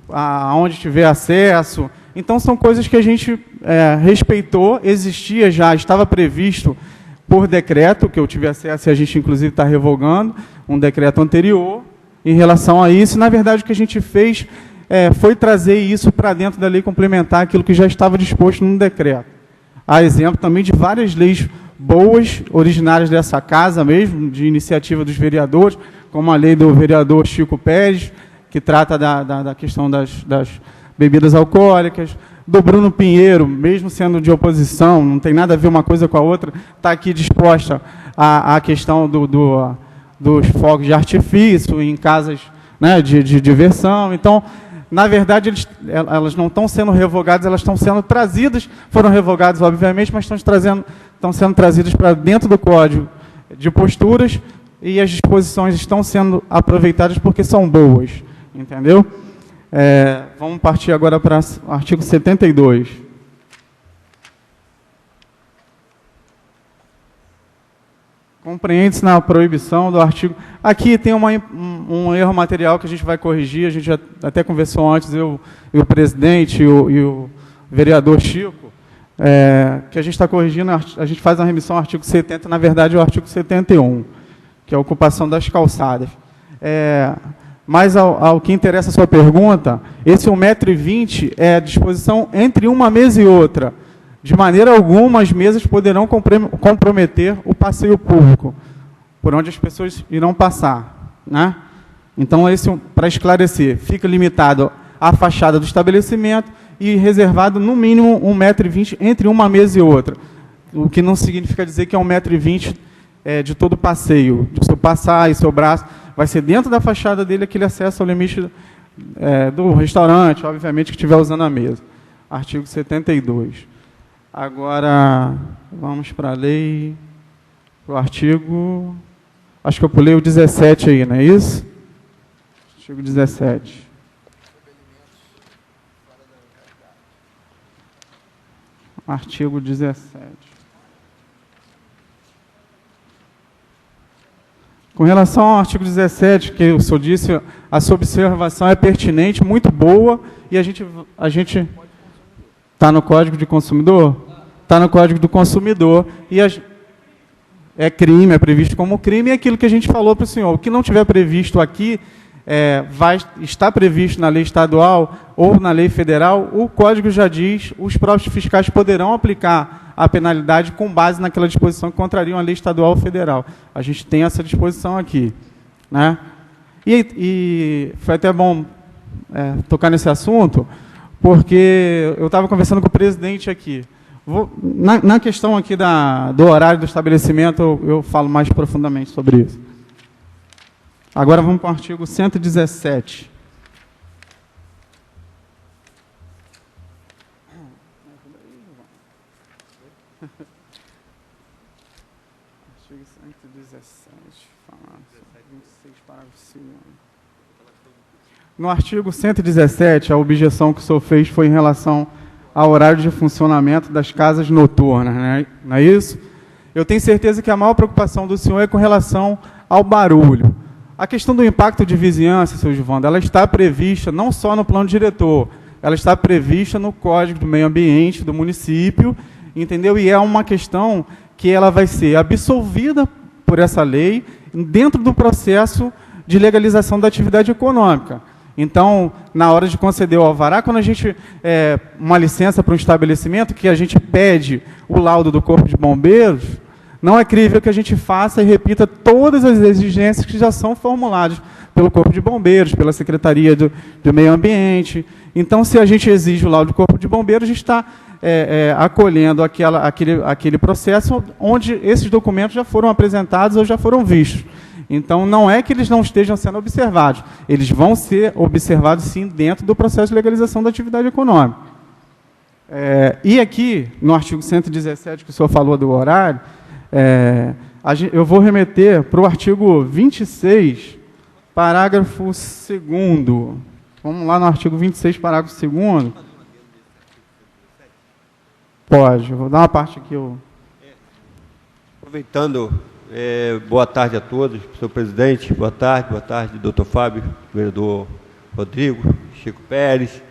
aonde tiver acesso. Então, são coisas que a gente respeitou, existia já, estava previsto por decreto, que eu tive acesso e a gente, inclusive, está revogando, um decreto anterior em relação a isso. Na verdade, o que a gente fez foi trazer isso para dentro da lei complementar, aquilo que já estava disposto no decreto. Há exemplo também de várias leis boas, originárias dessa casa mesmo, de iniciativa dos vereadores, como a lei do vereador Chico Pérez, que trata da questão das bebidas alcoólicas, do Bruno Pinheiro, mesmo sendo de oposição, não tem nada a ver uma coisa com a outra, está aqui disposta a questão dos fogos de artifício em casas, né, de diversão. Então, na verdade, elas não estão sendo revogadas, elas estão sendo trazidas, foram revogadas, obviamente, mas estão sendo trazidas para dentro do Código de Posturas, e as disposições estão sendo aproveitadas porque são boas, entendeu? Vamos partir agora para o artigo 72. Compreende-se na proibição do artigo... Aqui tem um erro material que a gente vai corrigir, a gente já até conversou antes, eu e o presidente e o vereador Chico, que a gente está corrigindo, a gente faz a remissão ao artigo 70, na verdade é o artigo 71, que é a ocupação das calçadas. Mas ao que interessa a sua pergunta, esse 1,20 m é a disposição entre uma mesa e outra. De maneira alguma, as mesas poderão comprometer o passeio público, por onde as pessoas irão passar, né? Então, para esclarecer, fica limitado à fachada do estabelecimento e reservado, no mínimo, 1,20 m entre uma mesa e outra. O que não significa dizer que é 1,20 m de todo o passeio. De seu passar e seu braço, vai ser dentro da fachada dele aquele acesso ao limite do restaurante, obviamente, que estiver usando a mesa. Artigo 72. Agora, vamos para a lei, para o artigo... Acho que eu pulei o 17 aí, não é isso? Artigo 17. Artigo 17. Com relação ao artigo 17, que o senhor disse, a sua observação é pertinente, muito boa, e a gente está no Código de Consumidor? Está no Código do Consumidor, e é crime, é previsto como crime, e aquilo que a gente falou para o senhor, o que não tiver previsto aqui, vai estar previsto na lei estadual ou na lei federal, o Código já diz, os próprios fiscais poderão aplicar a penalidade com base naquela disposição que contrariam a lei estadual ou federal. A gente tem essa disposição aqui, né? E foi até bom tocar nesse assunto, porque eu estava conversando com o presidente aqui. Na questão aqui do horário do estabelecimento, eu falo mais profundamente sobre isso. Agora vamos para o artigo 117. Artigo 117, fala 26, parágrafo 2º. No artigo 117, a objeção que o senhor fez foi em relação ao horário de funcionamento das casas noturnas, né? Não é isso? Eu tenho certeza que a maior preocupação do senhor é com relação ao barulho. A questão do impacto de vizinhança, seu Givando, ela está prevista não só no plano diretor, ela está prevista no Código do Meio Ambiente do município, entendeu? E é uma questão que ela vai ser absolvida por essa lei dentro do processo de legalização da atividade econômica. Então, na hora de conceder o alvará, quando a gente, uma licença para um estabelecimento, que a gente pede o laudo do Corpo de Bombeiros, não é crível que a gente faça e repita todas as exigências que já são formuladas pelo Corpo de Bombeiros, pela Secretaria do Meio Ambiente. Então, se a gente exige o laudo do Corpo de Bombeiros, a gente está acolhendo aquele processo onde esses documentos já foram apresentados ou já foram vistos. Então, não é que eles não estejam sendo observados, eles vão ser observados, sim, dentro do processo de legalização da atividade econômica. E aqui, no artigo 117, que o senhor falou do horário, eu vou remeter para o artigo 26, parágrafo 2º. Vamos lá no artigo 26, parágrafo 2º. Pode, eu vou dar uma parte aqui. Aproveitando, boa tarde a todos, senhor presidente, boa tarde, doutor Fábio, vereador Rodrigo, Chico Pérez,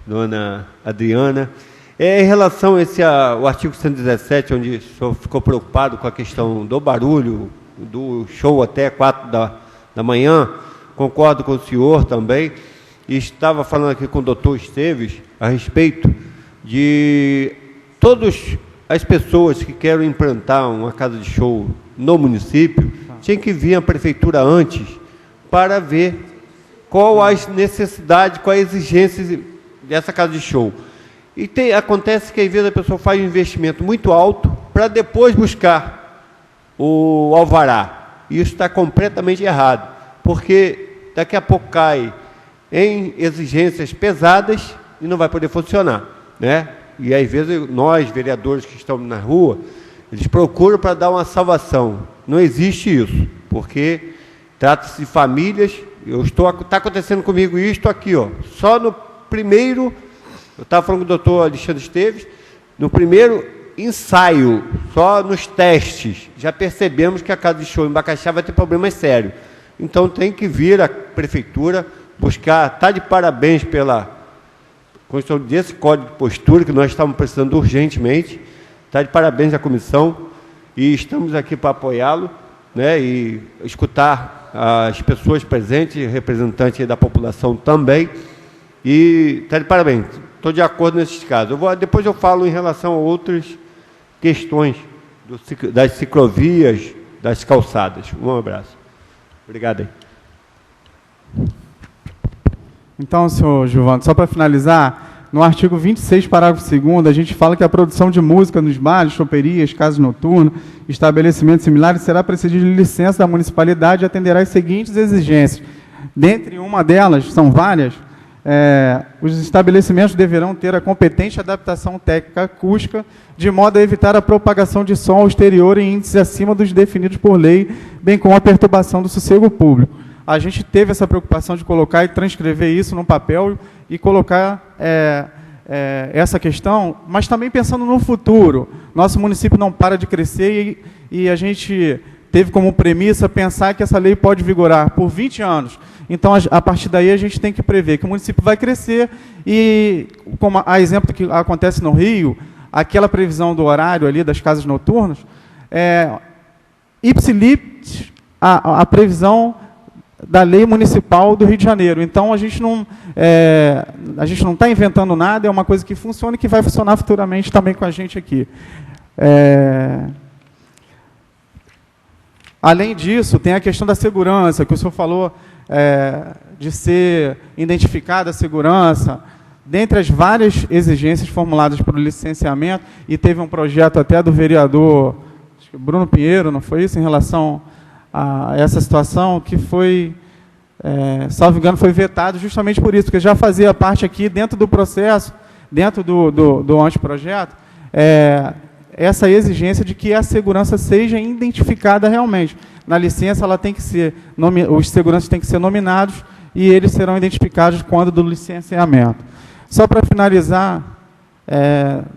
dona Adriana. Em relação ao artigo 117, onde o senhor ficou preocupado com a questão do barulho, do show até 4 da manhã, concordo com o senhor também, e estava falando aqui com o doutor Esteves a respeito de todas as pessoas que querem implantar uma casa de show no município, tinham que vir à prefeitura antes para ver qual as necessidades, qual a exigência dessa casa de show. E acontece que, às vezes, a pessoa faz um investimento muito alto para depois buscar o alvará. Isso está completamente errado, porque daqui a pouco cai em exigências pesadas e não vai poder funcionar, né? E, às vezes, nós, vereadores que estamos na rua, eles procuram para dar uma salvação. Não existe isso, porque trata-se de famílias. Está acontecendo comigo isto aqui, ó, só no primeiro... Eu estava falando com o doutor Alexandre Esteves, no primeiro ensaio, só nos testes, já percebemos que a casa de show em Bacaxá vai ter problemas sérios. Então, tem que vir a prefeitura buscar, está de parabéns pela construção desse código de postura, que nós estamos precisando urgentemente, está de parabéns à comissão, e estamos aqui para apoiá-lo, né, e escutar as pessoas presentes, representantes da população também, e está de parabéns. Estou de acordo nesses casos. Depois eu falo em relação a outras questões das ciclovias, das calçadas. Um abraço. Obrigado aí. Então, senhor Gilvando, só para finalizar, no artigo 26, parágrafo 2º, a gente fala que a produção de música nos bares, choperias, casas noturnas, estabelecimentos similares será precedida de licença da municipalidade e atenderá às seguintes exigências. Dentre uma delas, são várias, os estabelecimentos deverão ter a competente adaptação técnica acústica, de modo a evitar a propagação de som ao exterior em índices acima dos definidos por lei, bem como a perturbação do sossego público. a gente teve essa preocupação de colocar e transcrever isso no papel e colocar essa questão, mas também pensando no futuro. Nosso município não para de crescer e a gente teve como premissa pensar que essa lei pode vigorar por 20 anos. Então, a partir daí, a gente tem que prever que o município vai crescer e, como a exemplo que acontece no Rio, aquela previsão do horário ali das casas noturnas, ipsilipsis a previsão da lei municipal do Rio de Janeiro. Então, a gente não está inventando nada, é uma coisa que funciona e que vai funcionar futuramente também com a gente aqui. Além disso, tem a questão da segurança, que o senhor falou de ser identificada a segurança, dentre as várias exigências formuladas para o licenciamento, e teve um projeto até do vereador acho que Bruno Pinheiro, não foi isso, em relação a essa situação, que foi, salvo engano, foi vetado justamente por isso, porque já fazia parte aqui, dentro do processo, dentro do anteprojeto, essa exigência de que a segurança seja identificada realmente. Na licença, ela tem que ser, os seguranças têm que ser nominados e eles serão identificados quando do licenciamento. Só para finalizar,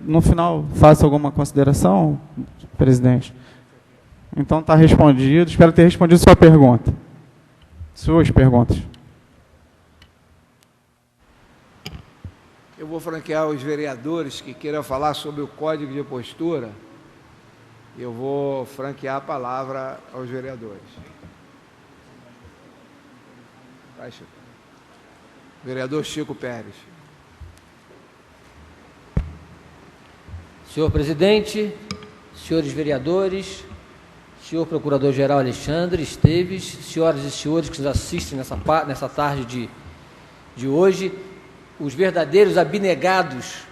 no final, faço alguma consideração, presidente? Então, está respondido. Espero ter respondido sua pergunta. Suas perguntas. Eu vou franquear os vereadores que queiram falar sobre o Código de Postura. Eu vou franquear a palavra aos vereadores. Vai, Chico. Vereador Chico Pérez. Senhor presidente, senhores vereadores, senhor procurador-geral Alexandre Esteves, senhoras e senhores que nos assistem nessa tarde de hoje, os verdadeiros abnegados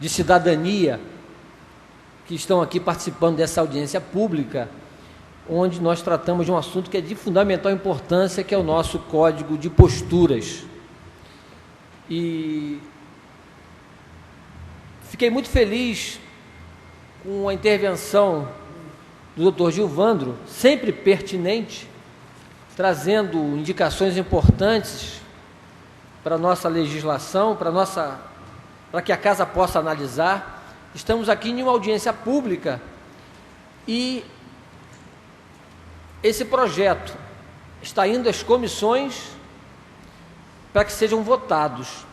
de cidadania que estão aqui participando dessa audiência pública, onde nós tratamos de um assunto que é de fundamental importância, que é o nosso Código de Posturas. E fiquei muito feliz com a intervenção do Dr. Gilvandro, sempre pertinente, trazendo indicações importantes para a nossa legislação, para que a Casa possa analisar. Estamos aqui em uma audiência pública e esse projeto está indo às comissões para que sejam votados.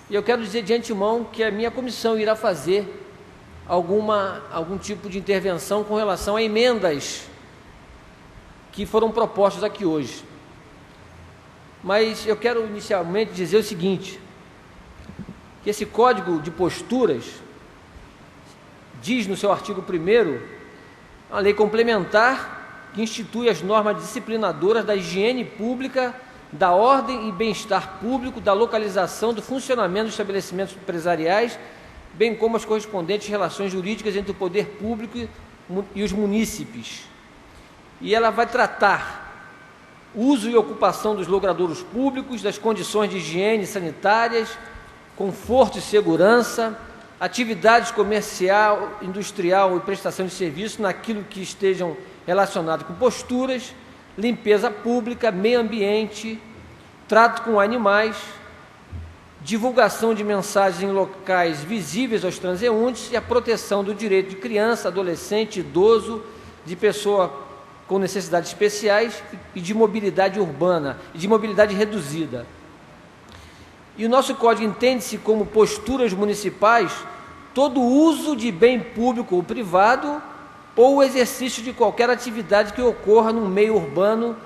E eu quero dizer de antemão que a minha comissão irá fazer algum tipo de intervenção com relação a emendas que foram propostas aqui hoje. Mas eu quero inicialmente dizer o seguinte, que esse Código de Posturas diz no seu artigo 1º, a lei complementar que institui as normas disciplinadoras da higiene pública, da ordem e bem-estar público, da localização, do funcionamento dos estabelecimentos empresariais, bem como as correspondentes relações jurídicas entre o poder público e os munícipes. E ela vai tratar uso e ocupação dos logradouros públicos, das condições de higiene sanitárias, conforto e segurança, atividades comercial, industrial e prestação de serviço naquilo que estejam relacionados com posturas, limpeza pública, meio ambiente, trato com animais, divulgação de mensagens em locais visíveis aos transeuntes e a proteção do direito de criança, adolescente, idoso, de pessoa com necessidades especiais e de mobilidade urbana e de mobilidade reduzida. E o nosso código entende-se como posturas municipais todo uso de bem público ou privado ou o exercício de qualquer atividade que ocorra no meio urbano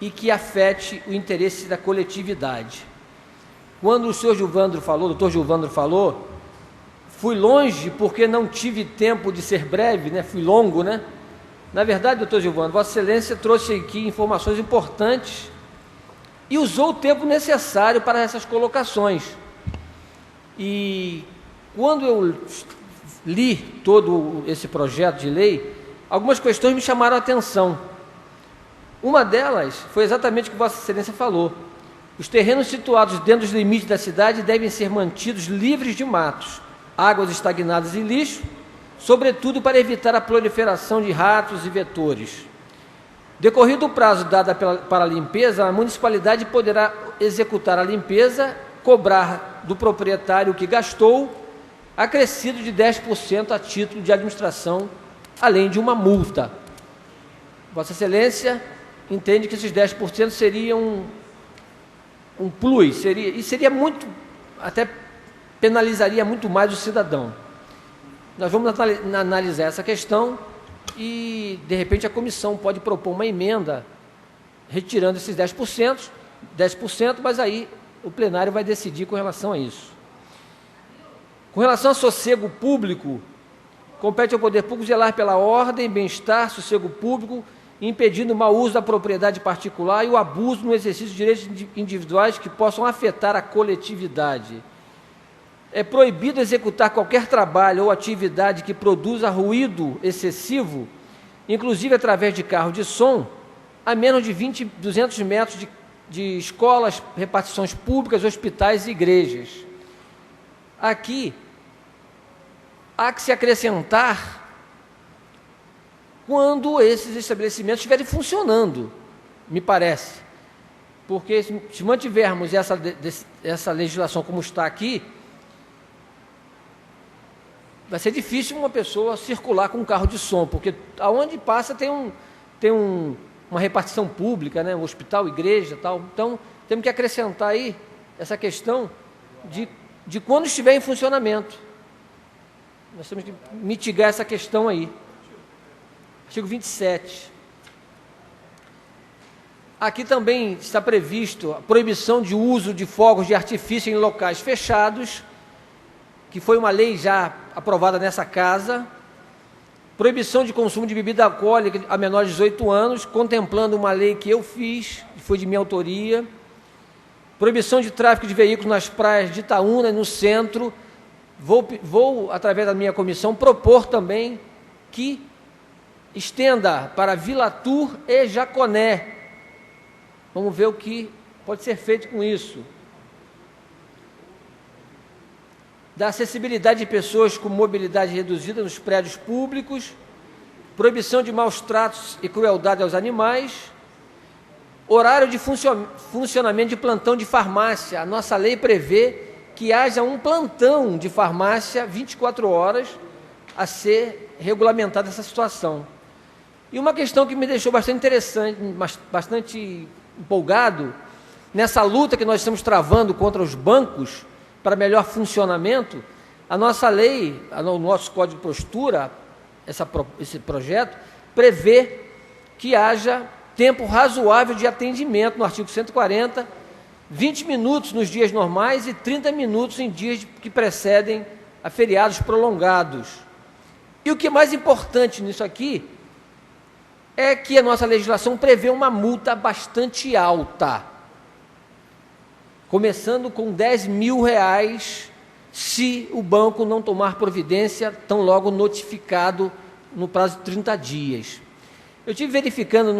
e que afete o interesse da coletividade. Quando o senhor Gilvandro falou, o doutor Gilvandro falou, fui longe porque não tive tempo de ser breve, né? Fui longo, né? Na verdade, doutor Gilvandro, Vossa Excelência trouxe aqui informações importantes e usou o tempo necessário para essas colocações. E quando eu li todo esse projeto de lei, algumas questões me chamaram a atenção. Uma delas foi exatamente o que Vossa Excelência falou. Os terrenos situados dentro dos limites da cidade devem ser mantidos livres de matos, águas estagnadas e lixo, sobretudo para evitar a proliferação de ratos e vetores. Decorrido o prazo dado para a limpeza, a municipalidade poderá executar a limpeza, cobrar do proprietário o que gastou, acrescido de 10% a título de administração, além de uma multa. Vossa Excelência entende que esses 10% seriam um plus, seria muito, até penalizaria muito mais o cidadão. Nós vamos analisar essa questão e, de repente, a comissão pode propor uma emenda retirando esses 10%, mas aí o plenário vai decidir com relação a isso. Com relação ao sossego público, compete ao poder público zelar pela ordem, bem-estar, sossego público, impedindo o mau uso da propriedade particular e o abuso no exercício de direitos individuais que possam afetar a coletividade. É proibido executar qualquer trabalho ou atividade que produza ruído excessivo, inclusive através de carro de som, a menos de 200 metros de escolas, repartições públicas, hospitais e igrejas. Aqui, há que se acrescentar quando esses estabelecimentos estiverem funcionando, me parece. Porque se mantivermos essa legislação como está aqui, vai ser difícil uma pessoa circular com um carro de som, porque aonde passa tem uma repartição pública, né, um hospital, igreja, tal. Então, temos que acrescentar aí essa questão de quando estiver em funcionamento. Nós temos que mitigar essa questão aí. Artigo 27. Aqui também está previsto a proibição de uso de fogos de artifício em locais fechados, que foi uma lei já aprovada nessa casa. Proibição de consumo de bebida alcoólica a menores de 18 anos, contemplando uma lei que eu fiz, que foi de minha autoria. Proibição de tráfego de veículos nas praias de Itaúna e no centro. Vou, através da minha comissão, propor também que estenda para Vila Tur e Jaconé. Vamos ver o que pode ser feito com isso. Da acessibilidade de pessoas com mobilidade reduzida nos prédios públicos, proibição de maus tratos e crueldade aos animais, horário de funcionamento de plantão de farmácia. A nossa lei prevê que haja um plantão de farmácia 24 horas a ser regulamentada essa situação. E uma questão que me deixou bastante interessante, bastante empolgado, nessa luta que nós estamos travando contra os bancos, para melhor funcionamento, a nossa lei, o nosso Código de Postura, esse projeto, prevê que haja tempo razoável de atendimento, no artigo 140, 20 minutos nos dias normais e 30 minutos em dias que precedem a feriados prolongados. E o que é mais importante nisso aqui é que a nossa legislação prevê uma multa bastante alta, começando com R$10.000, se o banco não tomar providência tão logo notificado no prazo de 30 dias. Eu estive verificando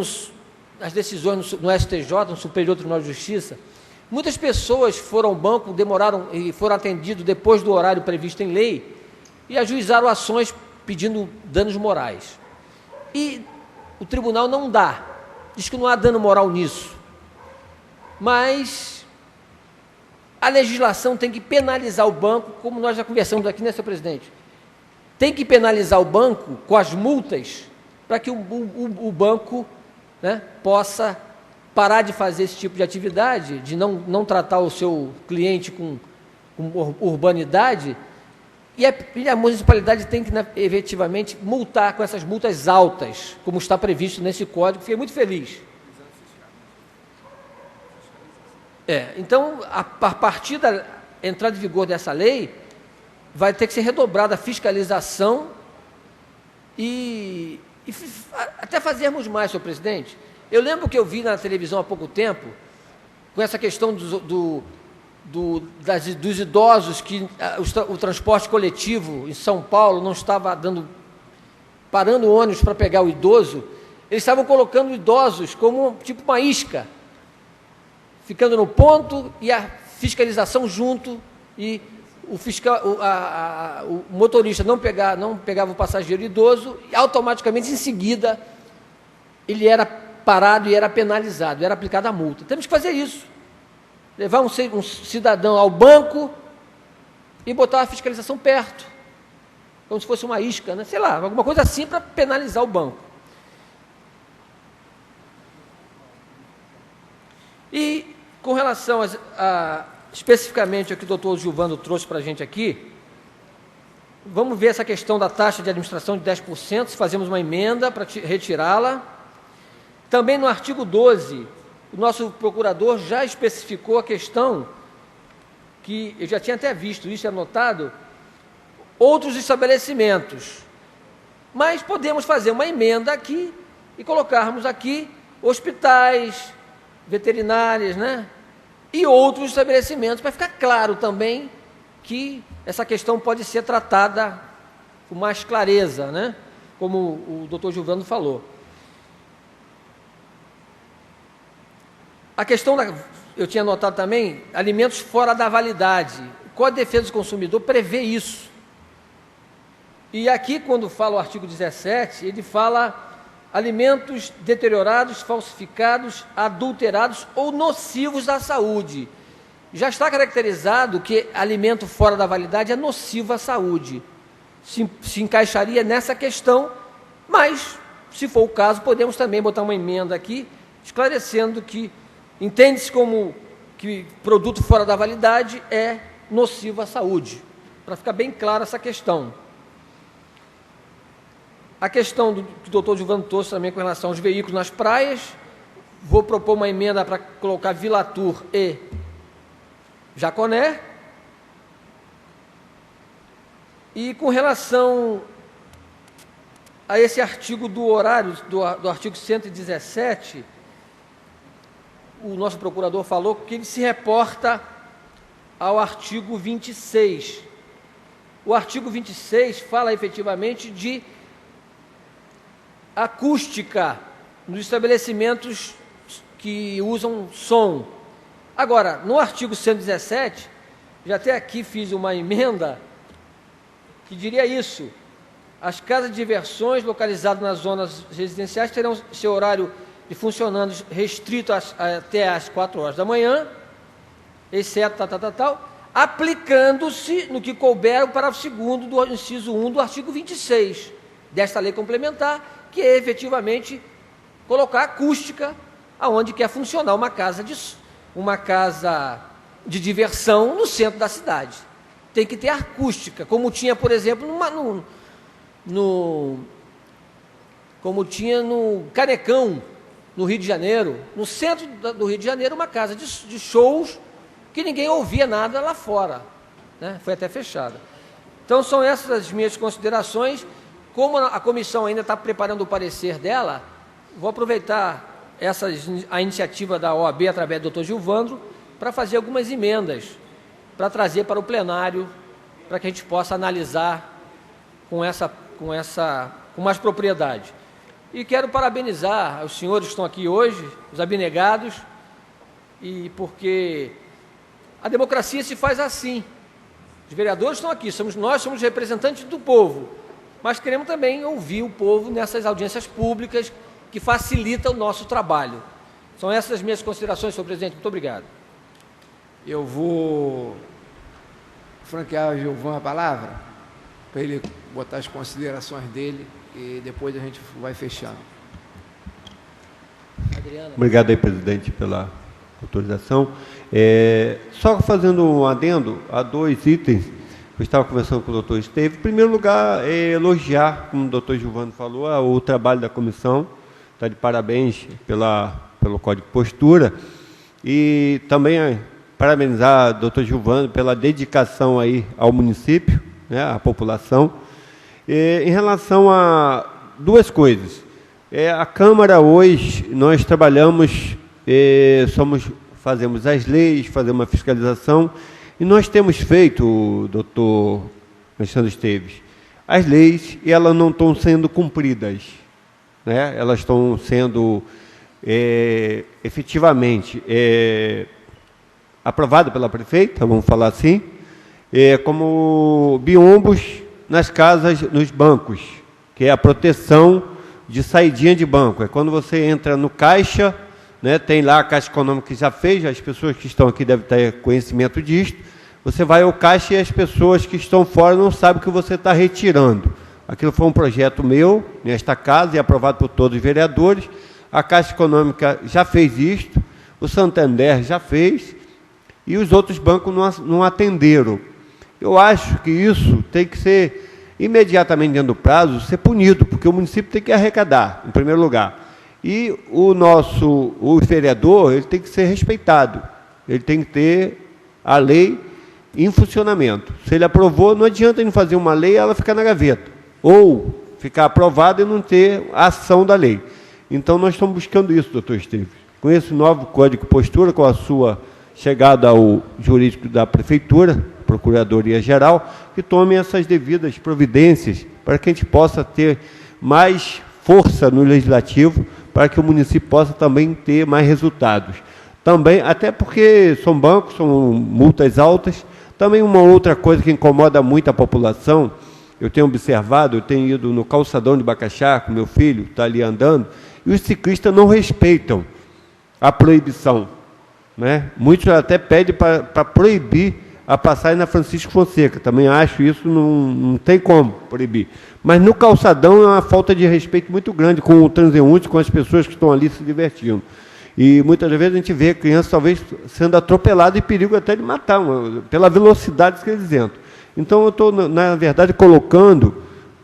as decisões no STJ, no Superior Tribunal de Justiça, muitas pessoas foram ao banco, demoraram e foram atendidos depois do horário previsto em lei e ajuizaram ações pedindo danos morais. E o tribunal não dá, diz que não há dano moral nisso, mas a legislação tem que penalizar o banco, como nós já conversamos aqui, né, senhor presidente? Tem que penalizar o banco com as multas para que o banco, né, possa parar de fazer esse tipo de atividade, de não tratar o seu cliente com urbanidade, e a municipalidade tem que, né, efetivamente, multar com essas multas altas, como está previsto nesse código. Fiquei muito feliz. Então, a partir da entrada em vigor dessa lei, vai ter que ser redobrada a fiscalização e até fazermos mais, senhor presidente. Eu lembro que eu vi na televisão há pouco tempo, com essa questão dos idosos, que o transporte coletivo em São Paulo não estava parando o ônibus para pegar o idoso, eles estavam colocando idosos como tipo uma isca, ficando no ponto e a fiscalização junto, e o motorista não pegava o passageiro idoso e automaticamente em seguida ele era parado e era penalizado, era aplicada a multa. Temos que fazer isso. Levar um cidadão ao banco e botar a fiscalização perto, como se fosse uma isca, né? Sei lá, alguma coisa assim para penalizar o banco. E com relação especificamente ao que o doutor Gilvando trouxe para a gente aqui, vamos ver essa questão da taxa de administração de 10%, se fazemos uma emenda para retirá-la. Também no artigo 12, o nosso procurador já especificou a questão, que eu já tinha até visto isso anotado, outros estabelecimentos. Mas podemos fazer uma emenda aqui e colocarmos aqui hospitais, veterinárias, né? E outros estabelecimentos, para ficar claro também que essa questão pode ser tratada com mais clareza, né? Como o doutor Gilvando falou. A questão, eu tinha notado também, alimentos fora da validade. O Código de Defesa do Consumidor prevê isso. E aqui, quando fala o artigo 17, ele fala alimentos deteriorados, falsificados, adulterados ou nocivos à saúde. Já está caracterizado que alimento fora da validade é nocivo à saúde. Se encaixaria nessa questão, mas, se for o caso, podemos também botar uma emenda aqui, esclarecendo que entende-se como que produto fora da validade é nocivo à saúde, para ficar bem clara essa questão. A questão que o doutor Gilvando trouxe também com relação aos veículos nas praias, vou propor uma emenda para colocar Vilatur e Jaconé. E com relação a esse artigo do horário, do artigo 117, o nosso procurador falou que ele se reporta ao artigo 26. O artigo 26 fala efetivamente de acústica nos estabelecimentos que usam som. Agora, no artigo 117, já até aqui fiz uma emenda que diria isso: as casas de diversões localizadas nas zonas residenciais terão seu horário de funcionando restrito até às 4 horas da manhã, exceto aplicando-se no que couber o parágrafo 2º do inciso 1 do artigo 26 desta lei complementar, que é efetivamente colocar acústica aonde quer funcionar uma casa de diversão no centro da cidade. Tem que ter acústica, como tinha, por exemplo, como tinha no Canecão, no Rio de Janeiro, no centro do Rio de Janeiro, uma casa de shows que ninguém ouvia nada lá fora, né? Foi até fechada. Então, são essas as minhas considerações. Como a comissão ainda está preparando o parecer dela, vou aproveitar a iniciativa da OAB, através do doutor Gilvando, para fazer algumas emendas, para trazer para o plenário, para que a gente possa analisar com mais propriedade. E quero parabenizar os senhores que estão aqui hoje, os abnegados, e porque a democracia se faz assim. Os vereadores estão aqui, nós somos representantes do povo, mas queremos também ouvir o povo nessas audiências públicas que facilitam o nosso trabalho. São essas as minhas considerações, senhor presidente. Muito obrigado. Eu vou franquear ao Gilvan a palavra, para ele botar as considerações dele, e depois a gente vai fechando. Adriana. Obrigado aí, presidente, pela autorização. Só fazendo um adendo a 2 itens, eu estava conversando com o doutor Esteves. Em primeiro lugar, elogiar, como o doutor Gilvando falou, o trabalho da comissão. Está de parabéns pelo Código de Postura. E também parabenizar o doutor Gilvando pela dedicação aí ao município, né, à população. Em relação a 2 coisas. A Câmara, hoje, nós trabalhamos, fazemos as leis, fazemos uma fiscalização, e nós temos feito, doutor Alexandre Esteves, as leis, e elas não estão sendo cumpridas, né? Elas estão sendo efetivamente aprovadas pela prefeita, vamos falar assim, como biombos nas casas, nos bancos, que é a proteção de saidinha de banco. É quando você entra no caixa, né, tem lá a Caixa Econômica que já fez, as pessoas que estão aqui devem ter conhecimento disso. Você vai ao caixa e as pessoas que estão fora não sabem que você está retirando. Aquilo foi um projeto meu, nesta casa, e aprovado por todos os vereadores. A Caixa Econômica já fez isto, o Santander já fez, e os outros bancos não atenderam. Eu acho que isso tem que ser, imediatamente dentro do prazo, ser punido, porque o município tem que arrecadar, em primeiro lugar. E o vereador, ele tem que ser respeitado, ele tem que ter a lei em funcionamento. Se ele aprovou, não adianta ele fazer uma lei e ela ficar na gaveta, ou ficar aprovada e não ter a ação da lei. Então, nós estamos buscando isso, doutor Esteves. Com esse novo Código de Postura, com a sua chegada ao jurídico da Prefeitura, Procuradoria-Geral, que tome essas devidas providências para que a gente possa ter mais força no Legislativo, para que o município possa também ter mais resultados. Também, até porque são bancos, são multas altas. Também uma outra coisa que incomoda muito a população, eu tenho observado, eu tenho ido no calçadão de Bacaxá com meu filho, está ali andando, e os ciclistas não respeitam a proibição, né? Muitos até pedem para proibir a passagem na Francisco Fonseca. Também acho isso, não tem como proibir. Mas no calçadão é uma falta de respeito muito grande com o transeunte, com as pessoas que estão ali se divertindo. E muitas vezes a gente vê crianças talvez sendo atropeladas e perigo até de matar, pela velocidade que eles entram. Então eu estou, na verdade, colocando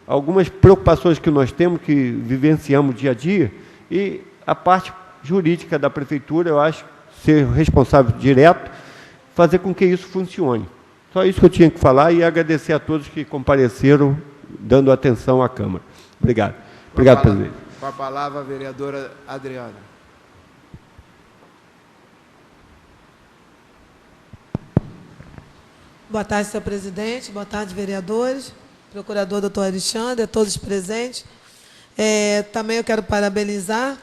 algumas preocupações que nós temos, que vivenciamos dia a dia, e a parte jurídica da Prefeitura, eu acho, ser responsável direto, fazer com que isso funcione. Só isso que eu tinha que falar e agradecer a todos que compareceram, dando atenção à Câmara. Obrigado. Obrigado, presidente. Com a palavra, a vereadora Adriana. Boa tarde, senhor presidente. Boa tarde, vereadores. Procurador doutor Alexandre, a todos presentes. Também eu quero parabenizar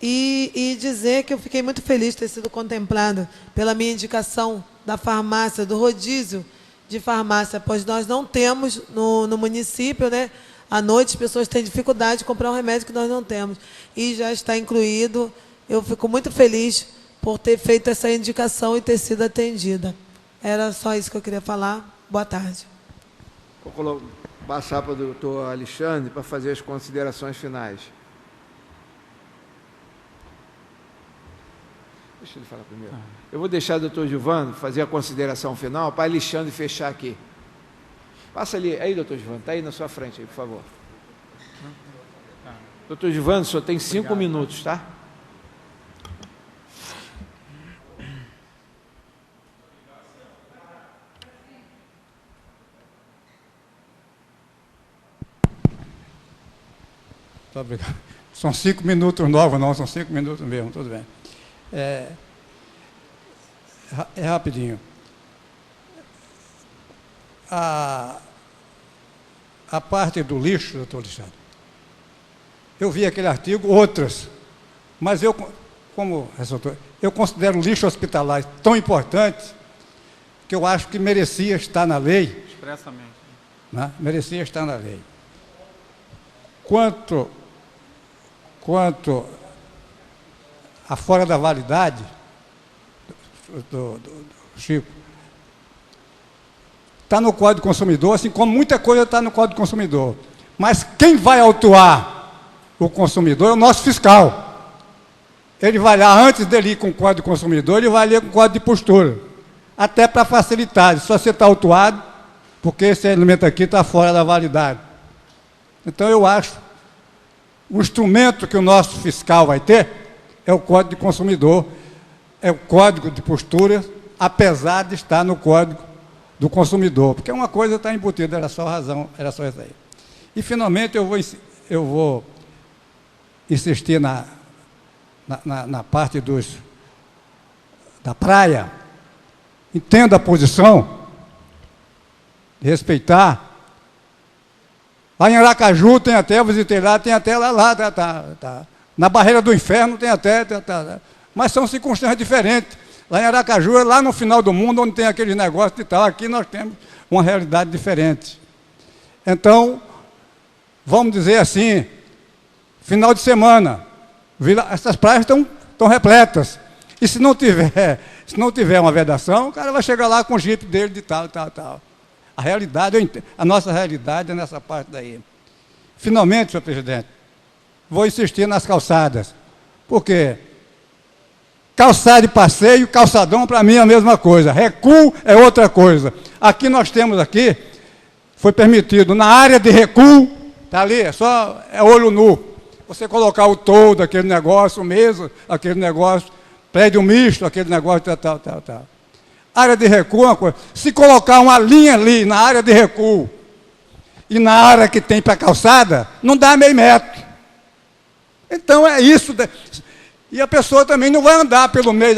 e dizer que eu fiquei muito feliz de ter sido contemplado pela minha indicação da farmácia, do rodízio de farmácia, pois nós não temos no município, né? À noite as pessoas têm dificuldade de comprar um remédio que nós não temos. E já está incluído. Eu fico muito feliz por ter feito essa indicação e ter sido atendida. Era só isso que eu queria falar. Boa tarde. Vou passar para o doutor Alexandre para fazer as considerações finais. Deixa ele falar primeiro. Eu vou deixar o doutor Gilvando fazer a consideração final para Alexandre fechar aqui. Passa ali. Aí, doutor Gilvando, está aí na sua frente, aí, por favor. Doutor Gilvando, o senhor tem 5 minutos, tá? Muito obrigado. São 5 minutos novos, não, são 5 minutos mesmo, tudo bem. É rapidinho. A parte do lixo, doutor Alexandre, eu vi aquele artigo, outras, mas eu, como ressaltou, eu considero o lixo hospitalar tão importante que eu acho que merecia estar na lei. Expressamente. Né? Merecia estar na lei. Quanto a fora da validade, do Chico, está no Código do Consumidor, assim como muita coisa está no Código do Consumidor. Mas quem vai autuar o consumidor é o nosso fiscal. Ele vai lá, antes dele ir com o Código do Consumidor, ele vai ler com o Código de Postura. Até para facilitar, se você está autuado, porque esse alimento aqui está fora da validade. Então, eu acho o instrumento que o nosso fiscal vai ter é o Código de Consumidor, é o Código de Postura, apesar de estar no Código do Consumidor, porque uma coisa está embutida, era só razão, era só isso aí. E, finalmente, eu vou insistir na parte da praia. Entendo a posição de respeitar. Lá em Aracaju tem até, eu visitei lá, tem até lá na Barreira do Inferno tem até, mas são circunstâncias diferentes. Lá em Aracaju é lá no final do mundo, onde tem aqueles negócios e tal. Aqui nós temos uma realidade diferente. Então, vamos dizer assim, Final de semana, essas praias estão repletas. E se não tiver uma vedação, o cara vai chegar lá com o jipe dele de tal. A realidade, a nossa realidade é nessa parte daí. Finalmente, senhor presidente, vou insistir nas calçadas. Por quê? Calçada de passeio, calçadão, para mim é a mesma coisa. Recuo é outra coisa. Aqui nós temos foi permitido, na área de recuo, está ali, é olho nu. Você colocar o toldo, aquele negócio, mesa, aquele negócio, prédio misto, aquele negócio, tal. Área de recuo é uma coisa. Se colocar uma linha ali na área de recuo e na área que tem para calçada, não dá meio metro. Então é isso. E a pessoa também não vai andar pelo meio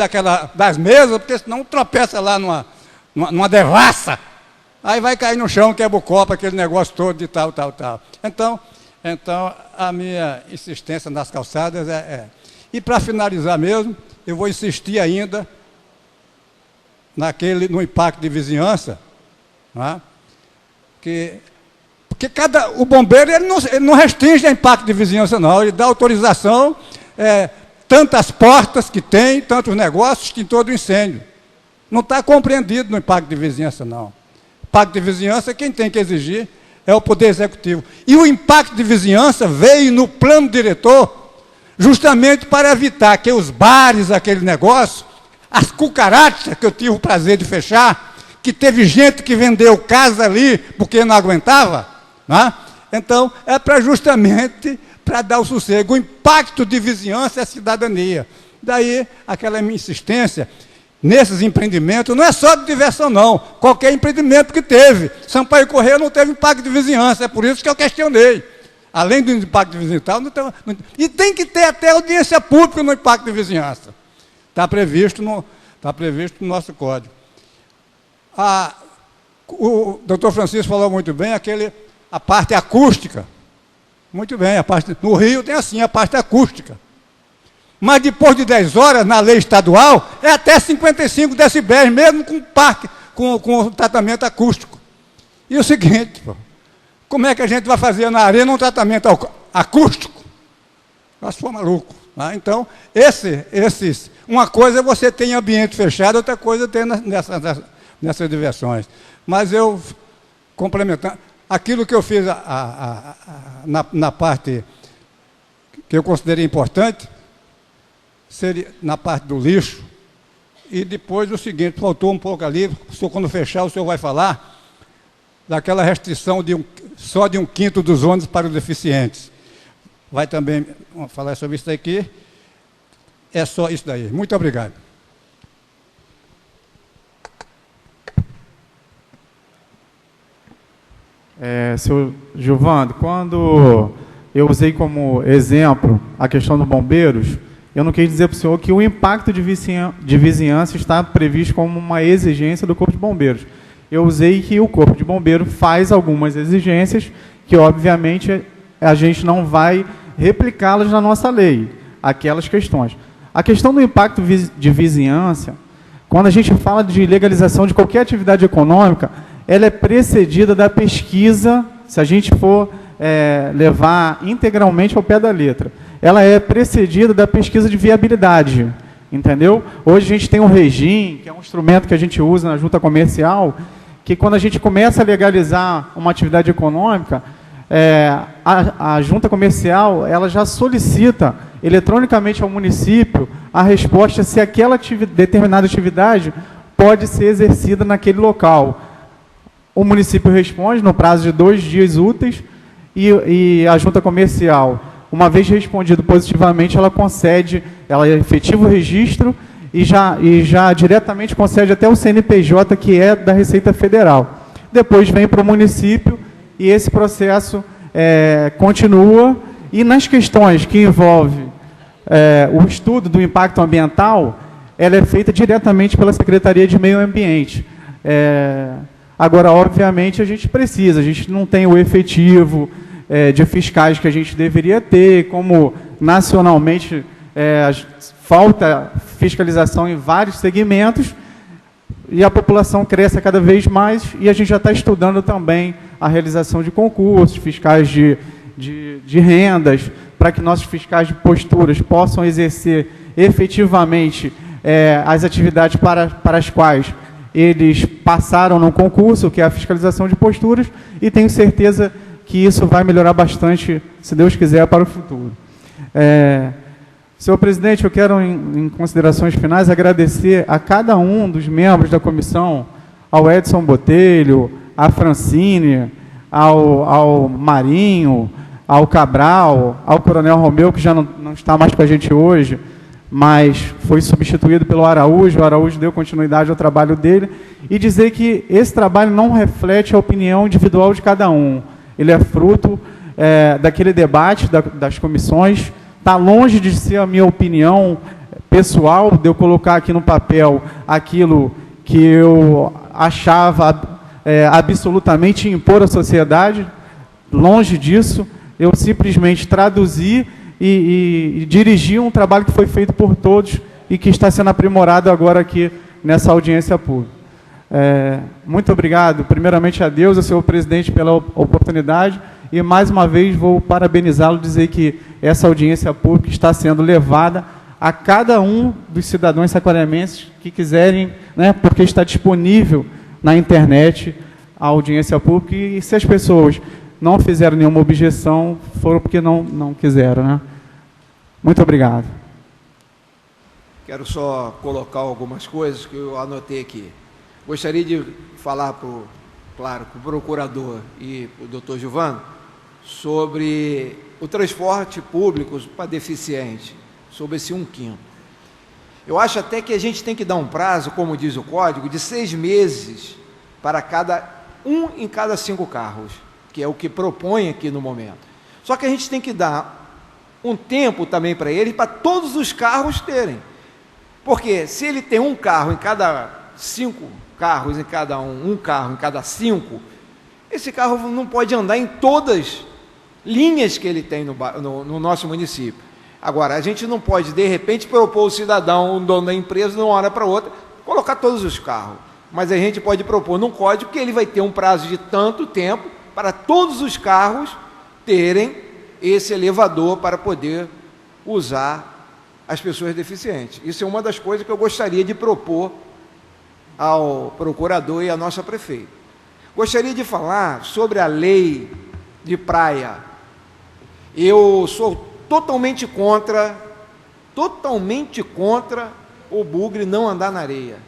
das mesas, porque senão tropeça lá numa devassa. Aí vai cair no chão, quebra o copo, aquele negócio todo de tal. Então a minha insistência nas calçadas E para finalizar mesmo, eu vou insistir ainda no impacto de vizinhança, né? Porque o bombeiro ele não restringe o impacto de vizinhança, não. Ele dá autorização, tantas portas que tem, tantos negócios que tem todo o incêndio. Não está compreendido no impacto de vizinhança, não. Impacto de vizinhança, quem tem que exigir é o Poder Executivo. E o impacto de vizinhança veio no plano diretor justamente para evitar que os bares, aquele negócio, as cucarachas que eu tive o prazer de fechar, que teve gente que vendeu casa ali porque não aguentava, né? Então, justamente para dar o sossego. O impacto de vizinhança é a cidadania. Daí, aquela minha insistência nesses empreendimentos, não é só de diversão, não. Qualquer empreendimento que teve. Sampaio Corrêa não teve impacto de vizinhança, é por isso que eu questionei. Além do impacto de vizinhança, e tem que ter até audiência pública no impacto de vizinhança. Está previsto no nosso código. O doutor Francisco falou muito bem, a parte acústica. Muito bem, no Rio tem assim, a parte acústica. Mas depois de 10 horas, na lei estadual, é até 55 decibéis, mesmo com tratamento acústico. E o seguinte, como é que a gente vai fazer na arena um tratamento acústico? Nós for maluco. Né? Então, uma coisa é você ter em ambiente fechado, outra coisa é ter nessas diversões. Mas eu, complementando, aquilo que eu fiz na parte que eu considerei importante, seria na parte do lixo, e depois o seguinte, faltou um pouco ali, quando fechar o senhor vai falar, daquela restrição só de 1/5 dos ônibus para os deficientes. Vai também falar sobre isso aqui. É só isso daí. Muito obrigado. Senhor Gilvando, quando eu usei como exemplo a questão dos bombeiros, eu não quis dizer para o senhor que o impacto de vizinhança está previsto como uma exigência do Corpo de Bombeiros. Eu usei que o Corpo de Bombeiros faz algumas exigências que, obviamente, a gente não vai replicá-las na nossa lei, aquelas questões. A questão do impacto de vizinhança, quando a gente fala de legalização de qualquer atividade econômica, ela é precedida da pesquisa, se a gente for levar integralmente ao pé da letra, ela é precedida da pesquisa de viabilidade, entendeu? Hoje a gente tem o REGIM, que é um instrumento que a gente usa na junta comercial, que quando a gente começa a legalizar uma atividade econômica, a junta comercial ela já solicita eletronicamente ao município a resposta se aquela determinada atividade pode ser exercida naquele local. O município responde no prazo de 2 dias úteis e a junta comercial, uma vez respondido positivamente, ela efetiva o registro e já diretamente concede até o CNPJ, que é da Receita Federal. Depois vem para o município e esse processo continua. E nas questões que envolvem o estudo do impacto ambiental, ela é feita diretamente pela Secretaria de Meio Ambiente. Agora, obviamente, a gente não tem o efetivo de fiscais que a gente deveria ter, como nacionalmente falta fiscalização em vários segmentos, e a população cresce cada vez mais, e a gente já está estudando também a realização de concursos, fiscais de rendas, para que nossos fiscais de posturas possam exercer efetivamente as atividades para as quais eles passaram no concurso, que é a fiscalização de posturas, e tenho certeza que isso vai melhorar bastante, se Deus quiser, para o futuro. Senhor presidente, eu quero, em considerações finais, agradecer a cada um dos membros da comissão, ao Edson Botelho, à Francine, ao Marinho, ao Cabral, ao Coronel Romeu, que já não está mais com a gente hoje, mas foi substituído pelo Araújo. O Araújo deu continuidade ao trabalho dele, e dizer que esse trabalho não reflete a opinião individual de cada um. Ele é fruto daquele debate das comissões. Está longe de ser a minha opinião pessoal, de eu colocar aqui no papel aquilo que eu achava absolutamente impor à sociedade. Longe disso, eu simplesmente traduzi e dirigi um trabalho que foi feito por todos e que está sendo aprimorado agora aqui nessa audiência pública. Muito obrigado, primeiramente a Deus, ao senhor presidente, pela oportunidade, e mais uma vez vou parabenizá-lo, dizer que essa audiência pública está sendo levada a cada um dos cidadãos saquaremenses que quiserem, porque está disponível na internet a audiência pública, e se as pessoas não fizeram nenhuma objeção, foram porque não quiseram, Muito obrigado. Quero só colocar algumas coisas que eu anotei aqui. Gostaria de falar, claro, com o procurador e o doutor Gilvano, sobre o transporte público para deficiente, sobre esse 1/5. Eu acho até que a gente tem que dar um prazo, como diz o código, de 6 meses para em cada 5 carros, que é o que propõe aqui no momento. Só que a gente tem que dar um tempo também para ele, para todos os carros terem. Porque se ele tem um carro em cada 5 carros, em cada um carro em cada 5, esse carro não pode andar em todas linhas que ele tem no nosso município. Agora, a gente não pode, de repente, propor o cidadão, o dono da empresa, de uma hora para outra, colocar todos os carros. Mas a gente pode propor num código que ele vai ter um prazo de tanto tempo para todos os carros terem esse elevador para poder usar as pessoas deficientes. Isso é uma das coisas que eu gostaria de propor ao procurador e à nossa prefeita. Gostaria de falar sobre a lei de praia. Eu sou totalmente contra o bugre não andar na areia.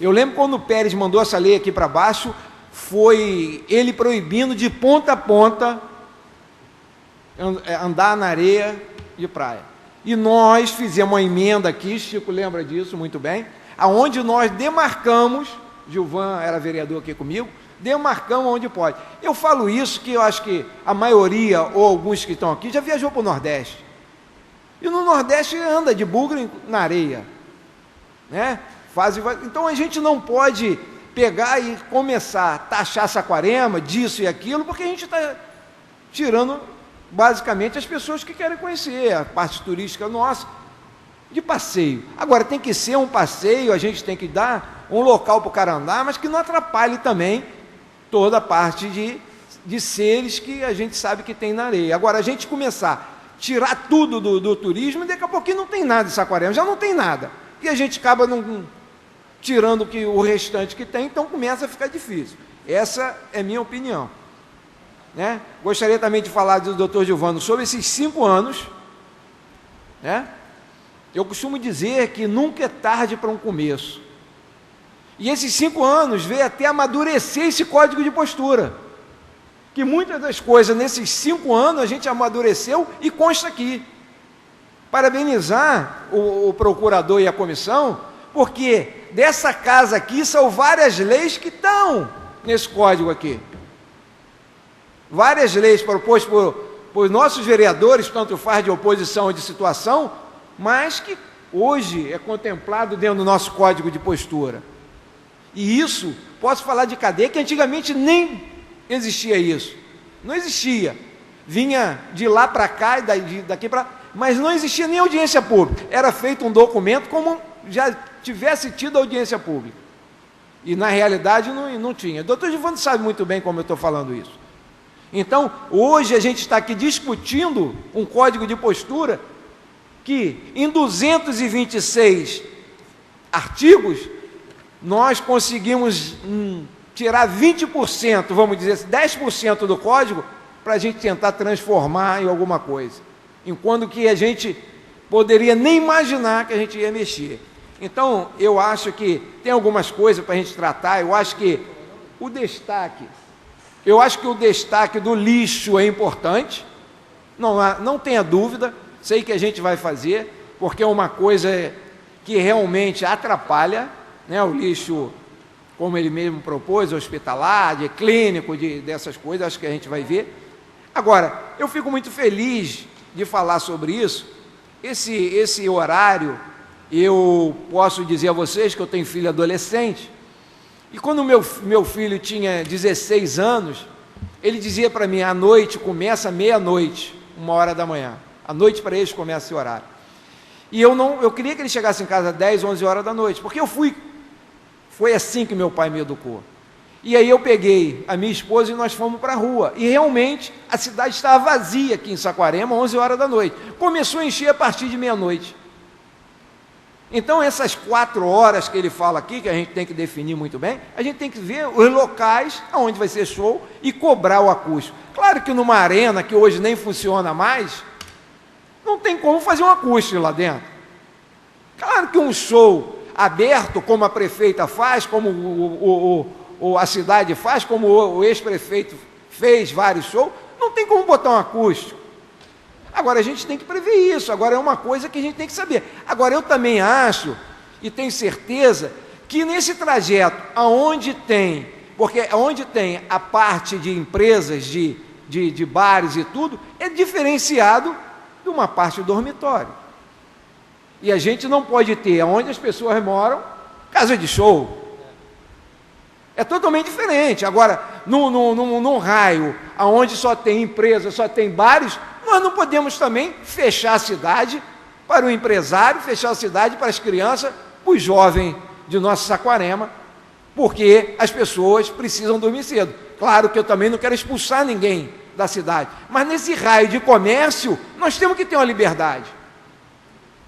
Eu lembro quando o Pérez mandou essa lei aqui para baixo, foi ele proibindo de ponta a ponta andar na areia de praia. E nós fizemos uma emenda aqui, Chico lembra disso muito bem, aonde nós demarcamos, Gilvan era vereador aqui comigo, demarcamos onde pode. Eu falo isso que eu acho que a maioria, ou alguns que estão aqui, já viajou para o Nordeste. E no Nordeste anda de bugre na areia. Então a gente não pode pegar e começar a taxar Saquarema, disso e aquilo, porque a gente está tirando basicamente as pessoas que querem conhecer a parte turística nossa, de passeio. Agora, tem que ser um passeio, a gente tem que dar um local para o cara andar, mas que não atrapalhe também toda a parte de seres que a gente sabe que tem na areia. Agora, a gente começar a tirar tudo do turismo, e daqui a pouquinho não tem nada em Saquarema, já não tem nada. E a gente acaba tirando o restante que tem, então começa a ficar difícil. Essa é a minha opinião. Gostaria também de falar do doutor Gilvano sobre esses 5 anos. Eu costumo dizer que nunca é tarde para um começo. E esses 5 anos veio até amadurecer esse código de postura. Que muitas das coisas nesses 5 anos a gente amadureceu e consta aqui. Parabenizar o procurador e a comissão, porque dessa casa aqui são várias leis que estão nesse código aqui. Várias leis propostas por nossos vereadores, tanto faz de oposição ou de situação, mas que hoje é contemplado dentro do nosso código de postura. E isso, posso falar de cadeia, que antigamente nem existia isso. Não existia. Vinha de lá para cá e daqui para lá, mas não existia nem audiência pública. Era feito um documento como já tivesse tido audiência pública. E na realidade não tinha. O doutor Gilvano sabe muito bem como eu estou falando isso. Então, hoje a gente está aqui discutindo um código de postura que, em 226 artigos, nós conseguimos tirar 20%, vamos dizer assim, 10% do código, para a gente tentar transformar em alguma coisa, enquanto que a gente poderia nem imaginar que a gente ia mexer. Então, eu acho que tem algumas coisas para a gente tratar. Eu acho que o destaque do lixo é importante, não tenha dúvida, sei que a gente vai fazer, porque é uma coisa que realmente atrapalha, né, o lixo, como ele mesmo propôs, hospitalar, de clínico, dessas coisas, acho que a gente vai ver. Agora, eu fico muito feliz de falar sobre isso. Esse horário, eu posso dizer a vocês que eu tenho filho adolescente, e quando meu filho tinha 16 anos, ele dizia para mim, a noite começa meia-noite, 1h da manhã. A noite para eles começa esse horário. E eu queria que ele chegasse em casa às 10, 11 horas da noite, porque foi assim que meu pai me educou. E aí eu peguei a minha esposa e nós fomos para a rua. E realmente a cidade estava vazia aqui em Saquarema, 11 horas da noite. Começou a encher a partir de meia-noite. Então essas 4 horas que ele fala aqui, que a gente tem que definir muito bem, a gente tem que ver os locais onde vai ser show e cobrar o acústico. Claro que numa arena que hoje nem funciona mais, não tem como fazer um acústico lá dentro. Claro que um show aberto, como a prefeita faz, como a cidade faz, como o ex-prefeito fez vários shows, não tem como botar um acústico. Agora, a gente tem que prever isso, agora é uma coisa que a gente tem que saber. Agora, eu também acho, e tenho certeza, que nesse trajeto, onde tem a parte de empresas, de bares e tudo, é diferenciado de uma parte do dormitório. E a gente não pode ter, onde as pessoas moram, casa de show. É totalmente diferente. Agora, num raio onde só tem empresas, só tem bares, nós não podemos também fechar a cidade para o empresário, fechar a cidade para as crianças, para os jovens de nossa Saquarema, porque as pessoas precisam dormir cedo. Claro que eu também não quero expulsar ninguém da cidade, mas nesse raio de comércio, nós temos que ter uma liberdade.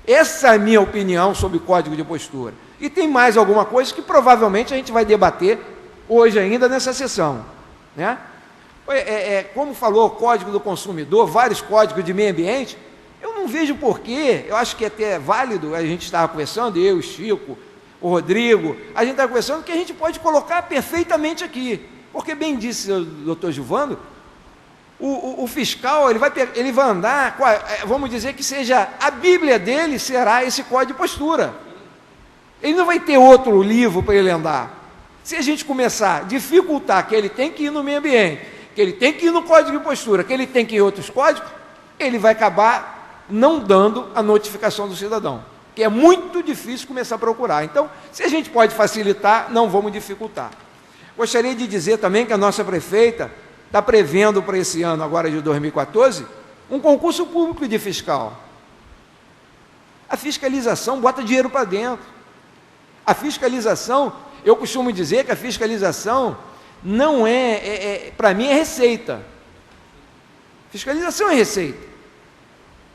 Essa é a minha opinião sobre o código de postura. E tem mais alguma coisa que provavelmente a gente vai debater hoje ainda nessa sessão, né? Como falou o Código do Consumidor, vários códigos de meio ambiente, eu não vejo porquê, eu acho que até é válido, a gente estava conversando, eu, o Chico, o Rodrigo, a gente estava conversando que a gente pode colocar perfeitamente aqui, porque bem disse o doutor Gilvando, o fiscal, ele vai andar, vamos dizer que seja, a Bíblia dele será esse código de postura, ele não vai ter outro livro para ele andar. Se a gente começar a dificultar que ele tem que ir no meio ambiente, que ele tem que ir no código de postura, que ele tem que ir em outros códigos, ele vai acabar não dando a notificação do cidadão, que é muito difícil começar a procurar. Então, se a gente pode facilitar, não vamos dificultar. Gostaria de dizer também que a nossa prefeita está prevendo para esse ano, agora de 2014, um concurso público de fiscal. A fiscalização bota dinheiro para dentro. A fiscalização, eu costumo dizer que a fiscalização não para mim é receita. Fiscalização é receita,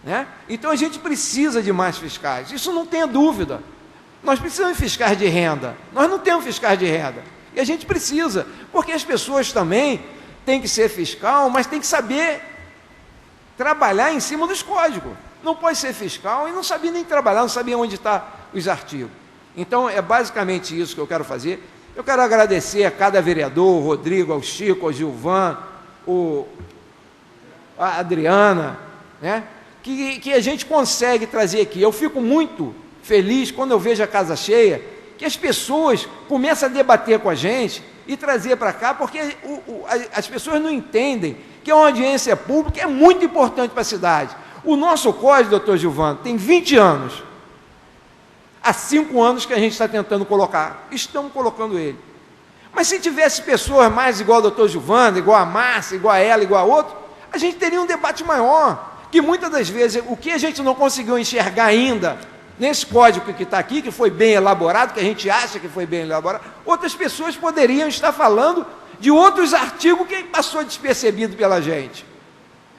né? Então a gente precisa de mais fiscais, isso não tenha dúvida. Nós precisamos de fiscais de renda, nós não temos fiscais de renda, e a gente precisa, porque as pessoas também têm que ser fiscal, mas têm que saber trabalhar em cima dos códigos. Não pode ser fiscal e não sabia nem trabalhar, não sabia onde estão os artigos. Então é basicamente isso que eu quero fazer. Eu quero agradecer a cada vereador, ao Rodrigo, ao Chico, ao Gilvan, a Adriana, né? Que a gente consegue trazer aqui. Eu fico muito feliz quando eu vejo a casa cheia, que as pessoas começam a debater com a gente e trazer para cá, porque as pessoas não entendem que uma audiência pública é muito importante para a cidade. O nosso código, doutor Gilvan, tem 20 anos. Há 5 anos que a gente está tentando colocar, estamos colocando ele. Mas se tivesse pessoas mais igual ao doutor Gilvando, igual a Márcia, igual a ela, igual a outro, a gente teria um debate maior, que muitas das vezes, o que a gente não conseguiu enxergar ainda, nesse código que está aqui, que foi bem elaborado, que a gente acha que foi bem elaborado, outras pessoas poderiam estar falando de outros artigos que passou despercebido pela gente.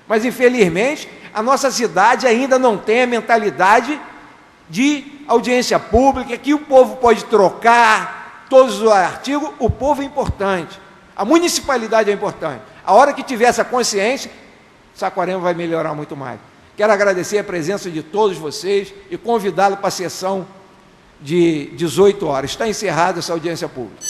Mas, infelizmente, a nossa cidade ainda não tem a mentalidade de audiência pública, que o povo pode trocar todos os artigos. O povo é importante, a municipalidade é importante. A hora que tiver essa consciência, Saquarema vai melhorar muito mais. Quero agradecer a presença de todos vocês e convidá-lo para a sessão de 18 horas. Está encerrada essa audiência pública.